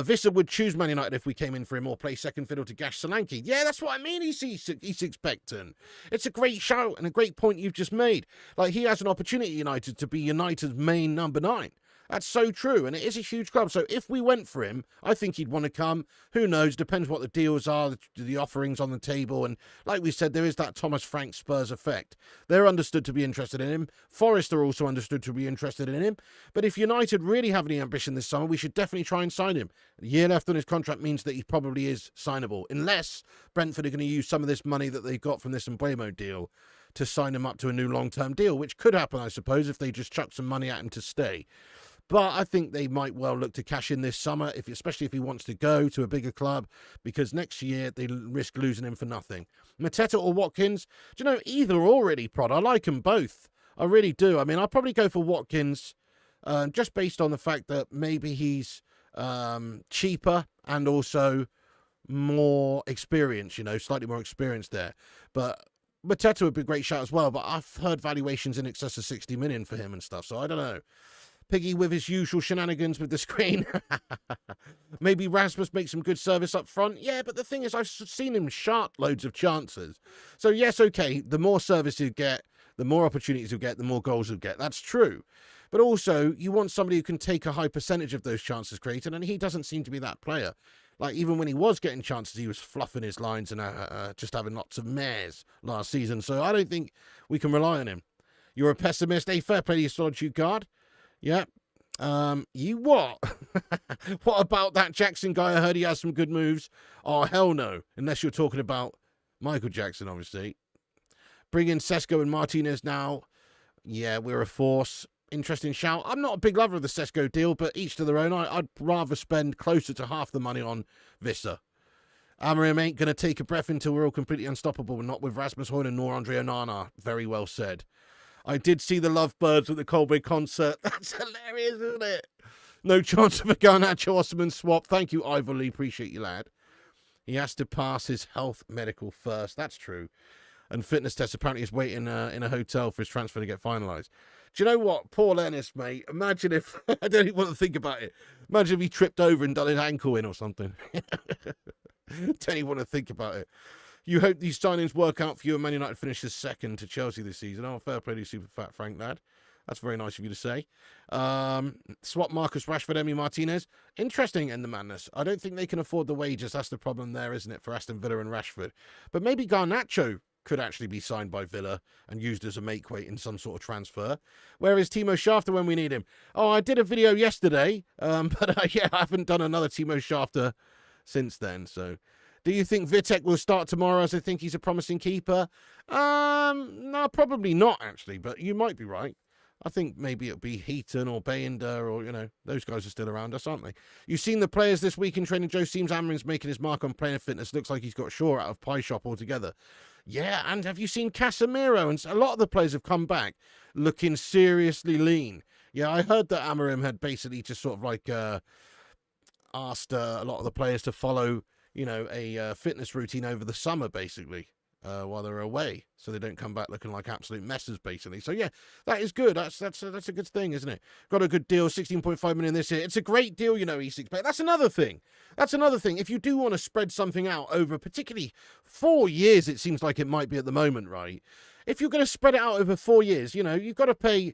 Visser would choose Man United if we came in for him, or play second fiddle to Gash Solanke. Yeah, that's what I mean. He's expecting. It's a great shout and a great point you've just made. Like, he has an opportunity at United to be United's main number 9. That's so true, and it is a huge club. So if we went for him, I think he'd want to come. Who knows? Depends what the deals are, the offerings on the table. And like we said, there is that Thomas Frank Spurs effect. They're understood to be interested in him. Forest are also understood to be interested in him. But if United really have any ambition this summer, we should definitely try and sign him. A year left on his contract means that he probably is signable, unless Brentford are going to use some of this money that they got from this Mbeumo deal to sign him up to a new long-term deal, which could happen, I suppose, if they just chuck some money at him to stay. But I think they might well look to cash in this summer, especially if he wants to go to a bigger club, because next year they risk losing him for nothing. Mateta or Watkins? Do you know, either are already prod. I like them both. I really do. I mean, I'll probably go for Watkins just based on the fact that maybe he's cheaper and also more experienced, slightly more experienced there. But Mateta would be a great shout as well, but I've heard valuations in excess of 60 million for him and stuff, so I don't know. Piggy with his usual shenanigans with the screen. Maybe Rasmus makes some good service up front. Yeah, but the thing is, I've seen him shart loads of chances. So yes, okay, the more service you get, the more opportunities you get, the more goals you get. That's true. But also, you want somebody who can take a high percentage of those chances created, and he doesn't seem to be that player. Like, even when he was getting chances, he was fluffing his lines and just having lots of mares last season. So I don't think we can rely on him. You're a pessimist. Hey, fair play to your solitude guard. Yeah. You what? What about that Jackson guy? I heard he has some good moves. Oh, hell no. Unless you're talking about Michael Jackson, obviously. Bring in Sesko and Martinez now. Yeah, we're a force. Interesting shout. I'm not a big lover of the Sesko deal, but each to their own. I'd rather spend closer to half the money on Visser. Amorim ain't going to take a breath until we're all completely unstoppable, not with Rasmus Højlund nor Andre Onana. Very well said. I did see the Lovebirds at the Coldplay concert. That's hilarious, isn't it? No chance of a Garnacho Osman swap. Thank you, Ivor Lee. Appreciate you, lad. He has to pass his health medical first. That's true. and fitness test. Apparently he's waiting in a hotel for his transfer to get finalised. Do you know what? Paul Ennis, mate. Imagine if, I don't even want to think about it. Imagine if he tripped over and done his ankle in or something. Don't even want to think about it. You hope these signings work out for you and Man United finishes second to Chelsea this season. Oh, fair play to you, super fat Frank lad. That's very nice of you to say. Swap Marcus Rashford, Emi Martinez. Interesting in the madness. I don't think they can afford the wages. That's the problem there, isn't it, for Aston Villa and Rashford. But maybe Garnacho could actually be signed by Villa and used as a make-weight in some sort of transfer. Where is Timo Schafter when we need him? Oh, I did a video yesterday, but yeah, I haven't done another Timo Schafter since then. So, do you think Vitek will start tomorrow as I think he's a promising keeper? No, probably not, actually, but you might be right. I think maybe it'll be Heaton or Bayender or, you know, those guys are still around us, aren't they? You've seen the players this week in training. Joe seems Amorim's making his mark on player fitness. Looks like he's got Shaw out of Pie Shop altogether. Yeah, and have you seen Casemiro? And a lot of the players have come back looking seriously lean. Yeah, I heard that Amorim had basically just sort of like asked a lot of the players to follow, you know, a fitness routine over the summer, basically. While they're away, so they don't come back looking like absolute messes, basically. So yeah, that is good. That's a good thing, isn't it? Got a good deal, 16.5 million this year. It's a great deal, you know, E6. But that's another thing. That's another thing. If you do want to spread something out over particularly 4 years, it seems like it might be at the moment, right? If you're going to spread it out over 4 years, you know, you've got to pay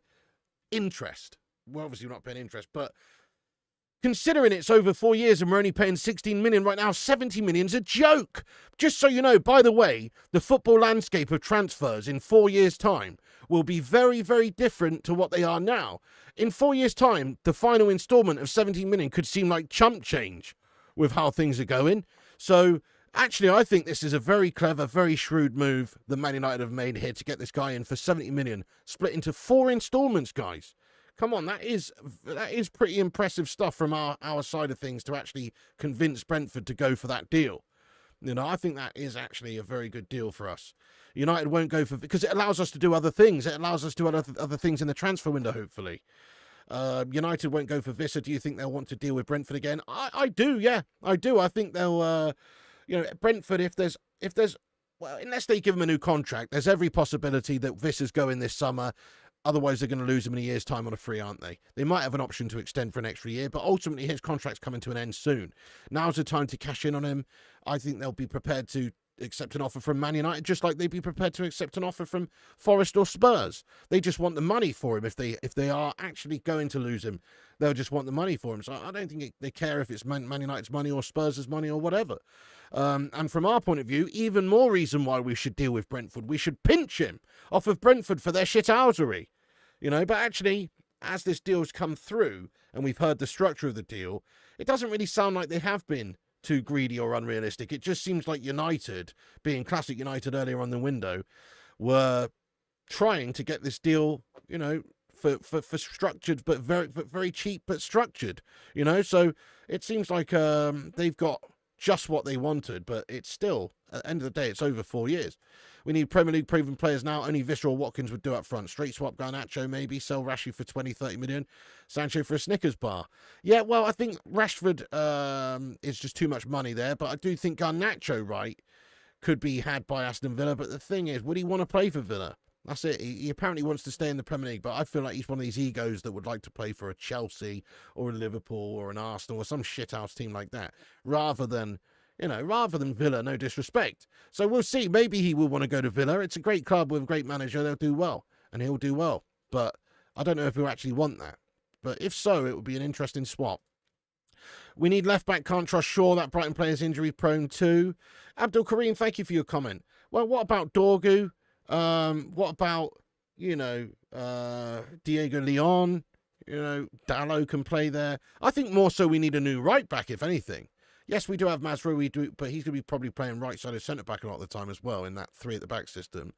interest. Well, obviously you're not paying interest, but considering it's over 4 years and we're only paying 16 million right now, 70 million's a joke. Just so you know, by the way, the football landscape of transfers in 4 years' time will be very, very different to what they are now. In 4 years' time, the final instalment of 17 million could seem like chump change with how things are going. So actually, I think this is a very clever, very shrewd move that Man United have made here to get this guy in for 70 million, split into 4 instalments, guys. Come on, that is pretty impressive stuff from our side of things to actually convince Brentford to go for that deal. You know, I think that is actually a very good deal for us. United won't go for, because it allows us to do other things. It allows us to do other things in the transfer window, hopefully. United won't go for Visser. Do you think they'll want to deal with Brentford again? I do, yeah, I do. I think they'll, you know, Brentford, if there's, well, unless they give him a new contract, there's every possibility that Visser's going this summer. Otherwise, they're going to lose him in a year's time on a free, aren't they? They might have an option to extend for an extra year, but ultimately his contract's coming to an end soon. Now's the time to cash in on him. I think they'll be prepared to accept an offer from Man United, just like they'd be prepared to accept an offer from Forest or Spurs. They just want the money for him. If they are actually going to lose him, they'll just want the money for him. So I don't think they care if it's Man United's money or Spurs' money or whatever. And from our point of view, even more reason why we should deal with Brentford. We should pinch him off of Brentford for their shithousery. You know, but actually, as this deal's come through and we've heard the structure of the deal, it doesn't really sound like they have been too greedy or unrealistic. It just seems like United, being classic United earlier on the window, were trying to get this deal, you know, for structured, but very cheap, but structured, you know. So it seems like they've got just what they wanted, but it's still, at the end of the day, it's over 4 years. We need Premier League proven players now. Only Visser or Watkins would do up front. Straight swap Garnacho, maybe. Sell Rashford for 20, 30 million. Sancho for a Snickers bar. Yeah, well, I think Rashford is just too much money there, but I do think Garnacho, right, could be had by Aston Villa. But the thing is, would he want to play for Villa? That's it. He apparently wants to stay in the Premier League, but I feel like he's one of these egos that would like to play for a Chelsea or a Liverpool or an Arsenal or some shithouse team like that, rather than Villa, no disrespect. So we'll see. Maybe he will want to go to Villa. It's a great club with a great manager. They'll do well, and he'll do well. But I don't know if he'll actually want that. But if so, it would be an interesting swap. We need left-back. Can't trust Shaw. That Brighton player's injury-prone too. Abdul Kareem, thank you for your comment. Well, what about Dorgu? What about, Diego Leon? Dalot can play there. I think more so we need a new right-back, if anything. Yes, we do have Mazraoui, but he's going to be probably playing right-sided centre-back a lot of the time as well in that 3-at-the-back system.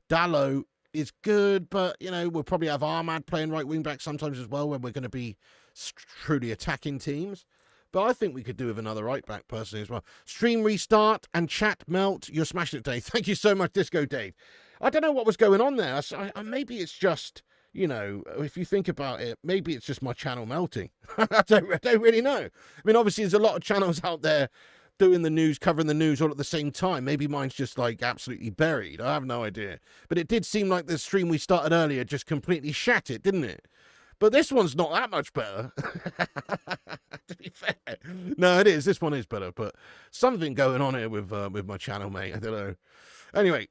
Dalot is good, but, we'll probably have Ahmad playing right wing-back sometimes as well when we're going to be truly attacking teams. But I think we could do with another right-back personally as well. Stream restart and chat melt. You're smashing it, Dave. Thank you so much, Disco Dave. I don't know what was going on there. Maybe it's just, if you think about it, maybe it's just my channel melting. I don't really know. I mean, obviously, there's a lot of channels out there doing the news, covering the news all at the same time. Maybe mine's just like absolutely buried. I have no idea. But it did seem like the stream we started earlier just completely shat it, didn't it? But this one's not that much better. To be fair. No, it is. This one is better. But something going on here with my channel, mate. I don't know. Anyway.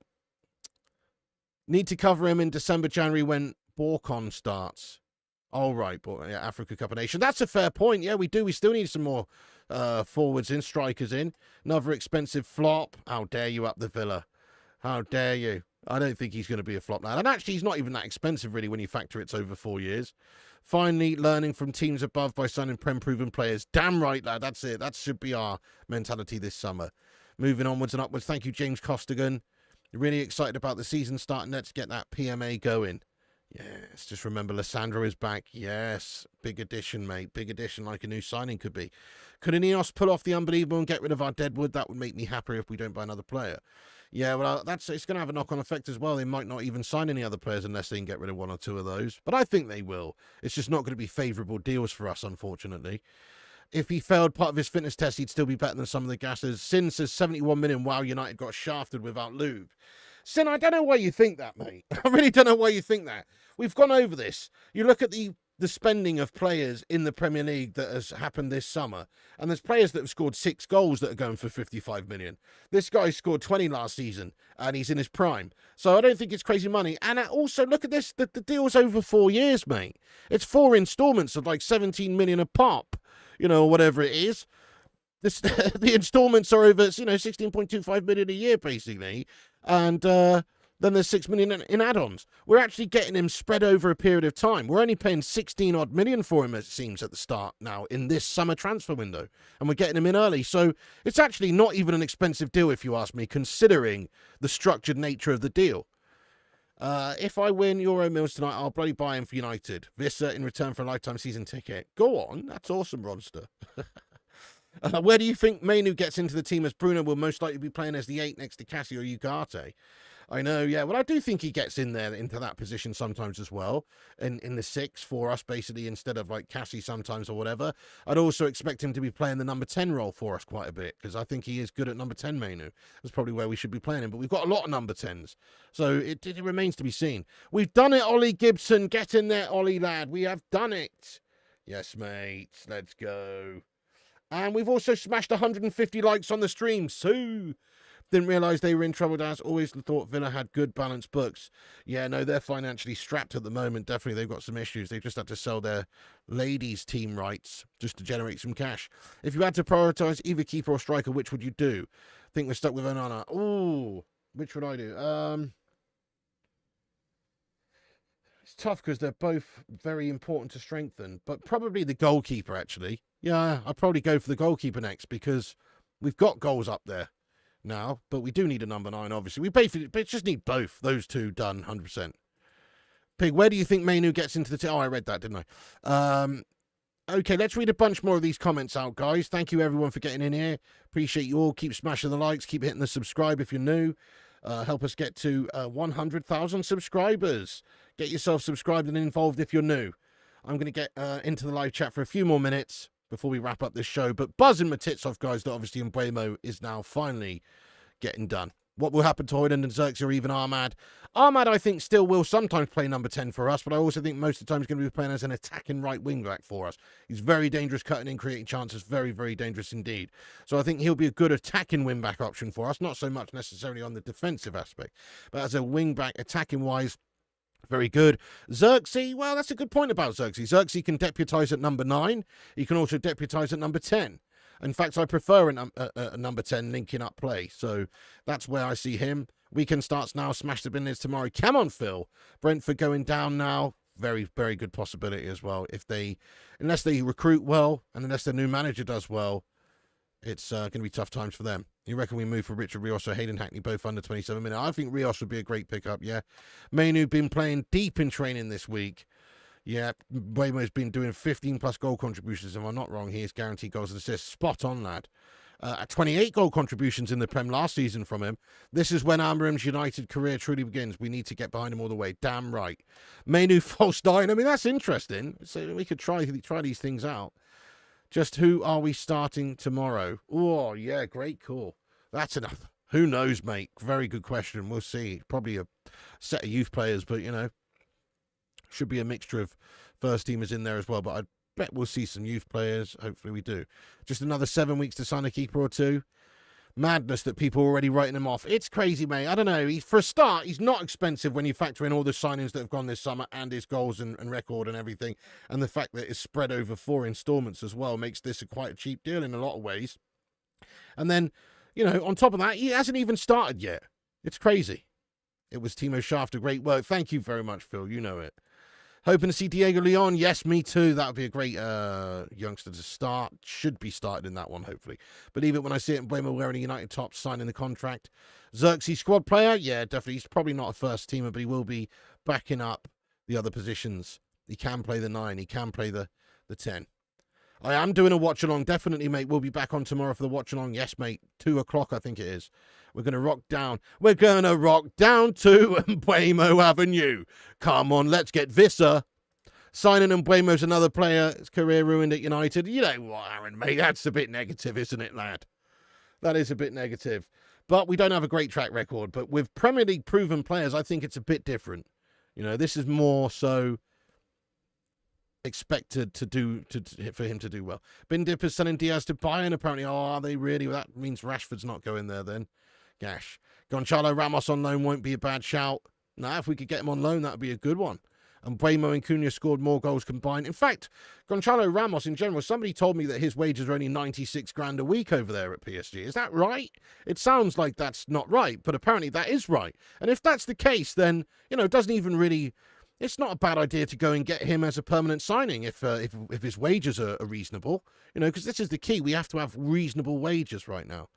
Need to cover him in December, January when Borcon starts. All right, but yeah, Africa Cup of Nations. That's a fair point. Yeah, we do. We still need some more forwards in, strikers in. Another expensive flop. How dare you up the Villa? How dare you? I don't think he's going to be a flop now. And actually, he's not even that expensive, really, when you factor it's over 4 years. Finally, learning from teams above by signing Prem-proven players. Damn right, lad. That's it. That should be our mentality this summer. Moving onwards and upwards. Thank you, James Costigan. Really excited about the season starting. Let's get that PMA going. Yes, just remember Lissandro is back. Yes, big addition, mate. Big addition, like a new signing could be. Could Ineos pull off the unbelievable and get rid of our deadwood? That would make me happier if we don't buy another player. Yeah, well, it's going to have a knock-on effect as well. They might not even sign any other players unless they can get rid of one or two of those. But I think they will. It's just not going to be favourable deals for us, unfortunately. If he failed part of his fitness test, he'd still be better than some of the gassers. Sin says 71 million. Wow, United got shafted without lube. Sin, I don't know why you think that, mate. I really don't know why you think that. We've gone over this. You look at the spending of players in the Premier League that has happened this summer, and there's players that have scored 6 goals that are going for 55 million. This guy scored 20 last season, and he's in his prime. So I don't think it's crazy money. And also, look at this. The deal's over 4 years, mate. It's 4 installments of like 17 million a pop. You know, whatever it is. The installments are over, 16.25 million a year, basically. And then there's 6 million in add-ons. We're actually getting him spread over a period of time. We're only paying 16-odd million for him, it seems, at the start now in this summer transfer window. And we're getting him in early. So it's actually not even an expensive deal, if you ask me, considering the structured nature of the deal. If I win Euro Mills tonight, I'll bloody buy him for United. Vissa in return for a lifetime season ticket. Go on. That's awesome, Ronster. Where do you think Mainu gets into the team, as Bruno will most likely be playing as the 8 next to Cassie or Ugarte? I know, yeah. Well, I do think he gets in there into that position sometimes as well, in the 6 for us, basically, instead of like Cassie sometimes or whatever. I'd also expect him to be playing the number 10 role for us quite a bit, because I think he is good at number 10, Mainu. That's probably where we should be playing him, but we've got a lot of number 10s, so it remains to be seen. We've done it, Ollie Gibson. Get in there, Ollie, lad. We have done it. Yes, mate. Let's go. And we've also smashed 150 likes on the stream, so... Didn't realise they were in trouble, as always thought Villa had good balanced books. Yeah, no, they're financially strapped at the moment. Definitely, they've got some issues. They've just had to sell their ladies' team rights just to generate some cash. If you had to prioritise either keeper or striker, which would you do? I think we're stuck with Onana. Ooh, which would I do? It's tough because they're both very important to strengthen, but probably the goalkeeper, actually. Yeah, I'd probably go for the goalkeeper next because we've got goals up there now, but we do need a number 9, obviously. We basically just need both those two done 100%. Pig, where do you think Mainu gets into the team? Oh, I read that, didn't I? Okay, let's read a bunch more of these comments out, guys. Thank you, everyone, for getting in here. Appreciate you all. Keep smashing the likes. Keep hitting the subscribe if you're new. Help us get to 100,000 subscribers. Get yourself subscribed and involved if you're new. I'm going to get into the live chat for a few more minutes before we wrap up this show. But buzzing my tits off, guys, that obviously Mbeumo is now finally getting done. What will happen to Højlund and Xerxes or even Ahmad? Ahmad, I think, still will sometimes play number 10 for us, but I also think most of the time he's going to be playing as an attacking right wing-back for us. He's very dangerous cutting in, creating chances, very, very dangerous indeed. So I think he'll be a good attacking wing-back option for us, not so much necessarily on the defensive aspect, but as a wing-back attacking-wise, very good. Xerxes, well, that's a good point about Xerxes. Xerxes can deputise at number 9. He can also deputise at number 10. In fact, I prefer a number 10 linking up play. So that's where I see him. Weekend starts now. Smash the Binlets tomorrow. Come on, Phil. Brentford going down now. Very, very good possibility as well. Unless they recruit well and unless their new manager does well, it's going to be tough times for them. You reckon we move for Richard Rios or Hayden Hackney, both under 27 minutes? I think Rios would be a great pickup, yeah. Mainu been playing deep in training this week. Yeah, Mbeumo's been doing 15-plus goal contributions. If I'm not wrong, he is guaranteed goals and assists. Spot on, lad. 28 goal contributions in the Prem last season from him. This is when Amorim's United career truly begins. We need to get behind him all the way. Damn right. Mainu false 9. I mean, that's interesting. So we could try these things out. Just who are we starting tomorrow? Oh, yeah, great call. That's enough. Who knows, mate? Very good question. We'll see. Probably a set of youth players, but, you know, should be a mixture of first teamers in there as well. But I bet we'll see some youth players. Hopefully we do. Just another 7 weeks to sign a keeper or two. Madness that people are already writing him off. It's crazy, mate. I don't know. For a start, he's not expensive when you factor in all the signings that have gone this summer and his goals and record and everything. And the fact that it's spread over 4 installments as well makes this quite a cheap deal in a lot of ways. And then, you know, on top of that, he hasn't even started yet. It's crazy. It was Timo Schafter. Great work. Thank you very much, Phil. You know it. Hoping to see Diego Leon. Yes, me too. That would be a great youngster to start. Should be started in that one, hopefully. Believe it when I see it. Mbeumo wearing a United top, signing the contract. Xerxes squad player. Yeah, definitely. He's probably not a first teamer, but he will be backing up the other positions. He can play the 9. He can play the 10. I am doing a watch-along. Definitely, mate. We'll be back on tomorrow for the watch-along. Yes, mate. 2 o'clock, I think it is. We're going to rock down. We're going to rock down to Mbeumo Avenue. Come on, let's get Visser. Signing Mbeumo's another player. His career ruined at United. You know what, Aaron, mate? That's a bit negative, isn't it, lad? That is a bit negative. But we don't have a great track record. But with Premier League proven players, I think it's a bit different. You know, this is more so expected for him to do well. Bin Dippers selling Diaz to Bayern. Apparently, are they really? Well, that means Rashford's not going there then. Gash. Gonçalo Ramos on loan won't be a bad shout. Nah, if we could get him on loan, that would be a good one. And Mbeumo and Cunha scored more goals combined. In fact, Gonçalo Ramos in general, somebody told me that his wages are only 96 grand a week over there at PSG. Is that right? It sounds like that's not right, but apparently that is right. And if that's the case, then, you know, it doesn't even really... It's not a bad idea to go and get him as a permanent signing if his wages are reasonable. You know, because this is the key. We have to have reasonable wages right now.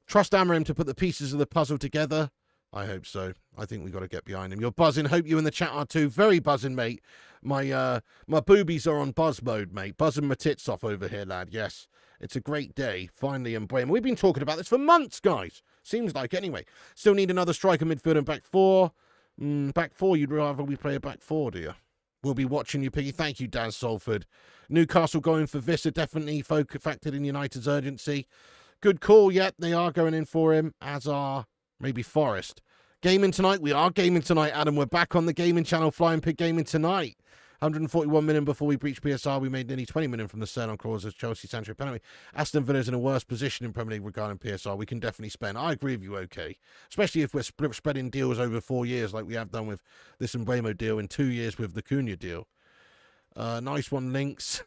Trust Amorim to put the pieces of the puzzle together. I hope so. I think we've got to get behind him. You're buzzing. Hope you in the chat are too. Very buzzing, mate. My boobies are on buzz mode, mate. Buzzing my tits off over here, lad. Yes. It's a great day. Finally, Mbeumo. We've been talking about this for months, guys. Seems like, anyway. Still need another striker, midfield, and back 4. Back 4, you'd rather we play a back 4, do you? We'll be watching you, Piggy. Thank you, Dan Salford. Newcastle going for Visser, definitely factored in United's urgency. Good call, yet they are going in for him, as are maybe Forest. Gaming tonight, we are gaming tonight, Adam. We're back on the gaming channel, Flying Pig Gaming tonight. 141 million before we breached PSR. We made nearly 20 million from the sell on clauses. Chelsea, Sancho, penalty. Aston Villa's in a worse position in Premier League regarding PSR. We can definitely spend. I agree with you, okay. Especially if we're spreading deals over 4 years like we have done with this Mbeumo deal and 2 years with the Cunha deal. Nice one, Links.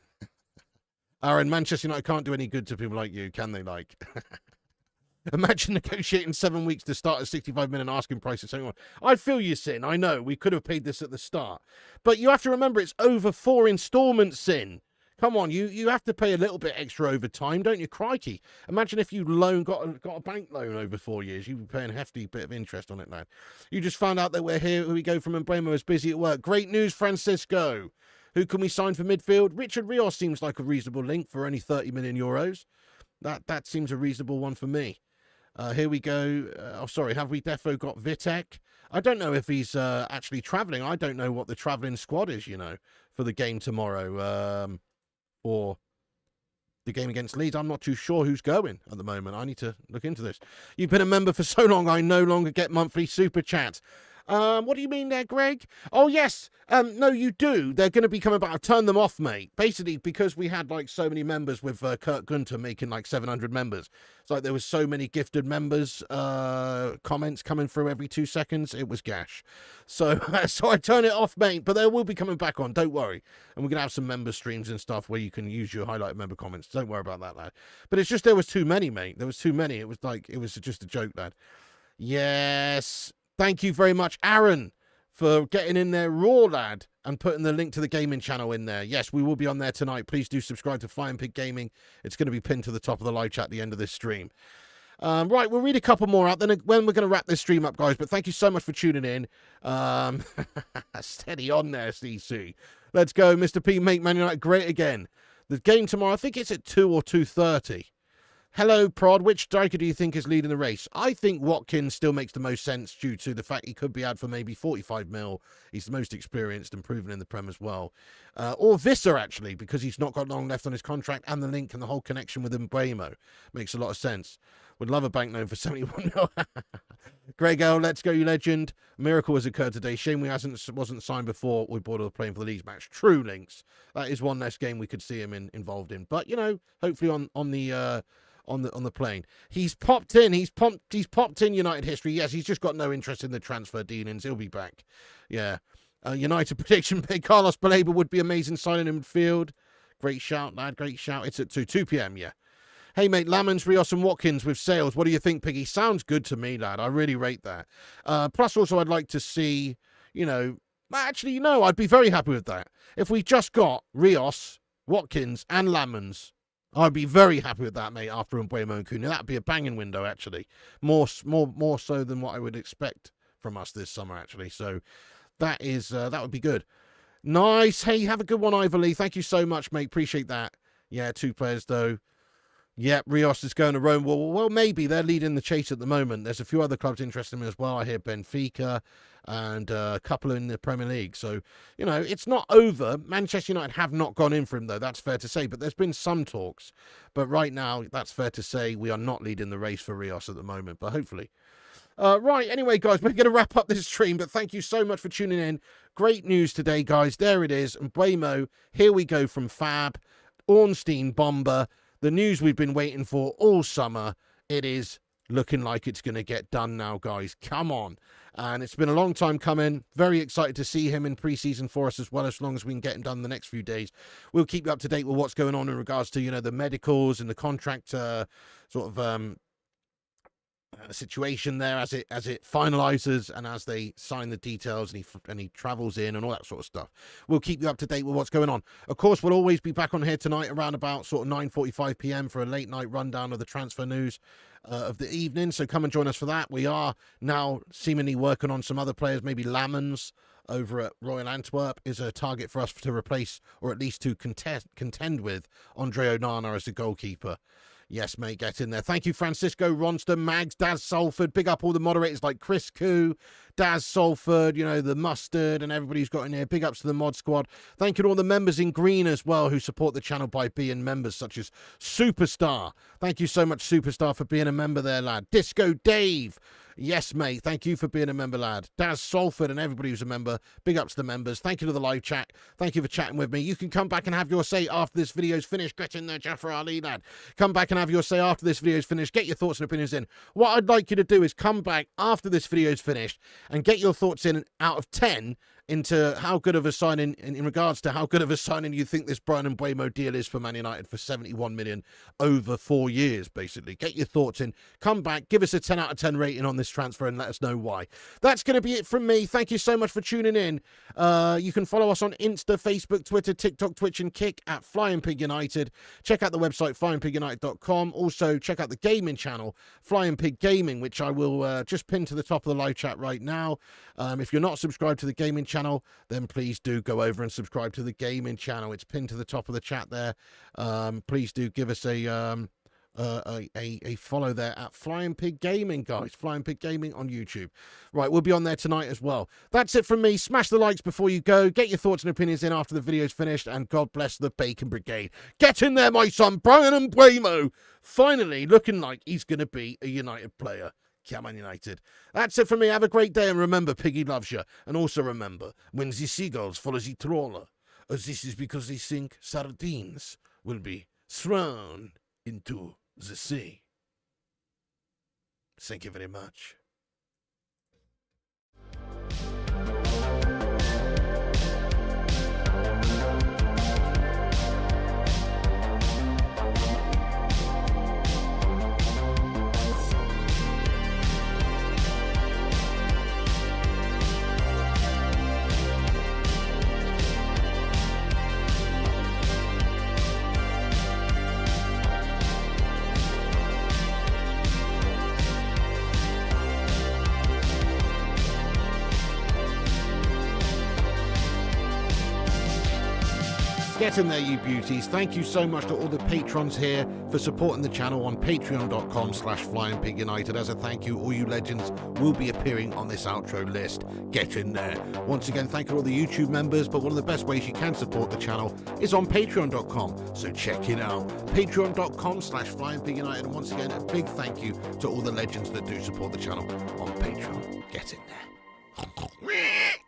Aaron, Manchester United can't do any good to people like you, can they, like? Imagine negotiating 7 weeks to start at 65 million asking price at 71. I feel you, Sin. I know. We could have paid this at the start. But you have to remember it's over 4 installments, Sin. Come on, you have to pay a little bit extra over time, don't you? Crikey. Imagine if you got a bank loan over 4 years. You'd be paying a hefty bit of interest on it, lad. You just found out that we're here. Here we go from Mbeumo is busy at work. Great news, Francisco. Who can we sign for midfield? Richard Rios seems like a reasonable link for only 30 million euros. That seems a reasonable one for me. Here we go. Have we defo got Vitek? I don't know if he's actually travelling. I don't know what the travelling squad is, you know, for the game tomorrow. Or the game against Leeds. I'm not too sure who's going at the moment. I need to look into this. You've been a member for so long, I no longer get monthly super chats. What do you mean there, Greg? Oh, yes. No, you do. They're going to be coming back. I've turned them off, mate. Basically, because we had, like, so many members with Kurt Gunter making, like, 700 members. It's like there was so many gifted members comments coming through every 2 seconds. It was gash. So I turned it off, mate. But they will be coming back on. Don't worry. And we're going to have some member streams and stuff where you can use your highlighted member comments. Don't worry about that, lad. But it's just there was too many, mate. There was too many. It was just a joke, lad. Yes. Thank you very much, Aaron, for getting in there raw, lad, and putting the link to the gaming channel in there. Yes, we will be on there tonight. Please do subscribe to Flying Pig Gaming. It's going to be pinned to the top of the live chat at the end of this stream. Right, we'll read a couple more out. Then when we're going to wrap this stream up, guys. But thank you so much for tuning in. Steady on there, CC. Let's go, Mr. P. Make Man United great again. The game tomorrow, I think it's at 2 or 2:30. Hello, Prod. Which striker do you think is leading the race? I think Watkins still makes the most sense due to the fact he could be had for maybe 45 mil. He's the most experienced and proven in the Prem as well. Or Visser, actually, because he's not got long left on his contract, and the link and the whole connection with Mbeumo makes a lot of sense. Would love a bank loan for 71 mil. Greg L, let's go, you legend. A miracle has occurred today. Shame we wasn't signed before we bought all playing for the Leeds match. True, Links. That is one less game we could see him involved in. But, you know, hopefully on the plane. He's popped in. He's popped in United history. Yes, he's just got no interest in the transfer dealings. He'll be back. Yeah. United prediction pick. Carlos Baleba would be amazing signing in midfield. Great shout, lad. Great shout. It's at 2 p.m. Yeah. Hey, mate, Lammens, Rios and Watkins with sales. What do you think, Piggy? Sounds good to me, lad. I really rate that. Plus, also, I'd like to see, actually, no, I'd be very happy with that. If we just got Rios, Watkins, and Lammens, I'd be very happy with that, mate, after Mbeumo and Cunha. That'd be a banging window, actually. More so than what I would expect from us this summer, actually. So that would be good. Nice. Hey, have a good one, Ivorly. Thank you so much, mate. Appreciate that. Yeah, 2 players, though. Yep, Rios is going to Rome. Well, maybe. They're leading the chase at the moment. There's a few other clubs interested in him as well. I hear Benfica and a couple in the Premier League. So, it's not over. Manchester United have not gone in for him, though. That's fair to say. But there's been some talks. But right now, that's fair to say we are not leading the race for Rios at the moment. But hopefully. Right, anyway, guys, we're going to wrap up this stream. But thank you so much for tuning in. Great news today, guys. There it is. Mbeumo, here we go from Fab. Ornstein Bomber. The news we've been waiting for all summer, it is looking like it's going to get done now, guys. Come on. And it's been a long time coming. Very excited to see him in pre-season for us as well, as long as we can get him done the next few days. We'll keep you up to date with what's going on in regards to, the medicals and the contract situation there as it finalizes and as they sign the details and he travels in and all that sort of stuff. We'll keep you up to date with what's going on. Of course, we'll always be back on here tonight around about sort of 9:45 p.m. for a late night rundown of the transfer news of the evening. So come and join us for that. We are now seemingly working on some other players. Maybe Lammens over at Royal Antwerp is a target for us to replace, or at least to contend with, Andre Onana as the goalkeeper. Yes, mate, get in there. Thank you, Francisco, Ronston, Mags, Daz Salford. Big up all the moderators like Chris Koo, Daz Salford, the Mustard, and everybody who's got in here. Big ups to the mod squad. Thank you to all the members in green as well who support the channel by being members, such as Superstar. Thank you so much, Superstar, for being a member there, lad. Disco Dave. Yes, mate. Thank you for being a member, lad. Daz Salford and everybody who's a member. Big ups to the members. Thank you to the live chat. Thank you for chatting with me. You can come back and have your say after this video's finished. Get in there, Jafar Ali, lad. Come back and have your say after this video's finished. Get your thoughts and opinions in. What I'd like you to do is come back after this video's finished and get your thoughts in out of 10 into how good of a signing, in regards to how good of a signing you think this Bryan Mbeumo deal is for Man United for 71 million over 4 years, basically. Get your thoughts in. Come back, give us a 10 out of 10 rating on this transfer and let us know why. That's going to be it from me. Thank you so much for tuning in. You can follow us on Insta, Facebook, Twitter, TikTok, Twitch, and Kick at Flying Pig United. Check out the website, flyingpigunited.com. Also, check out the gaming channel, Flying Pig Gaming, which I will just pin to the top of the live chat right now. If you're not subscribed to the gaming channel, then please do go over and subscribe to the gaming channel. It's pinned to the top of the chat there. Please do give us a follow there at Flying Pig Gaming, guys. Flying Pig Gaming on YouTube. Right, we'll be on there tonight as well. That's it from me. Smash the likes before you go. Get your thoughts and opinions in after the video's finished, and God bless the Bacon Brigade. Get in there, my son, Bryan Mbeumo. Finally looking like he's going to be a United player. Come on, United. That's it from me. Have a great day, and remember, Piggy loves you. And also remember, when the seagulls follow the trawler, this is because they think sardines will be thrown into the sea. Thank you very much. Get in there, you beauties. Thank you so much to all the patrons here for supporting the channel on patreon.com/FlyingPigUnited. As a thank you, all you legends will be appearing on this outro list. Get in there. Once again, thank you to all the YouTube members, but one of the best ways you can support the channel is on patreon.com, so check it out. Patreon.com/FlyingPigUnited. And once again, a big thank you to all the legends that do support the channel on Patreon. Get in there.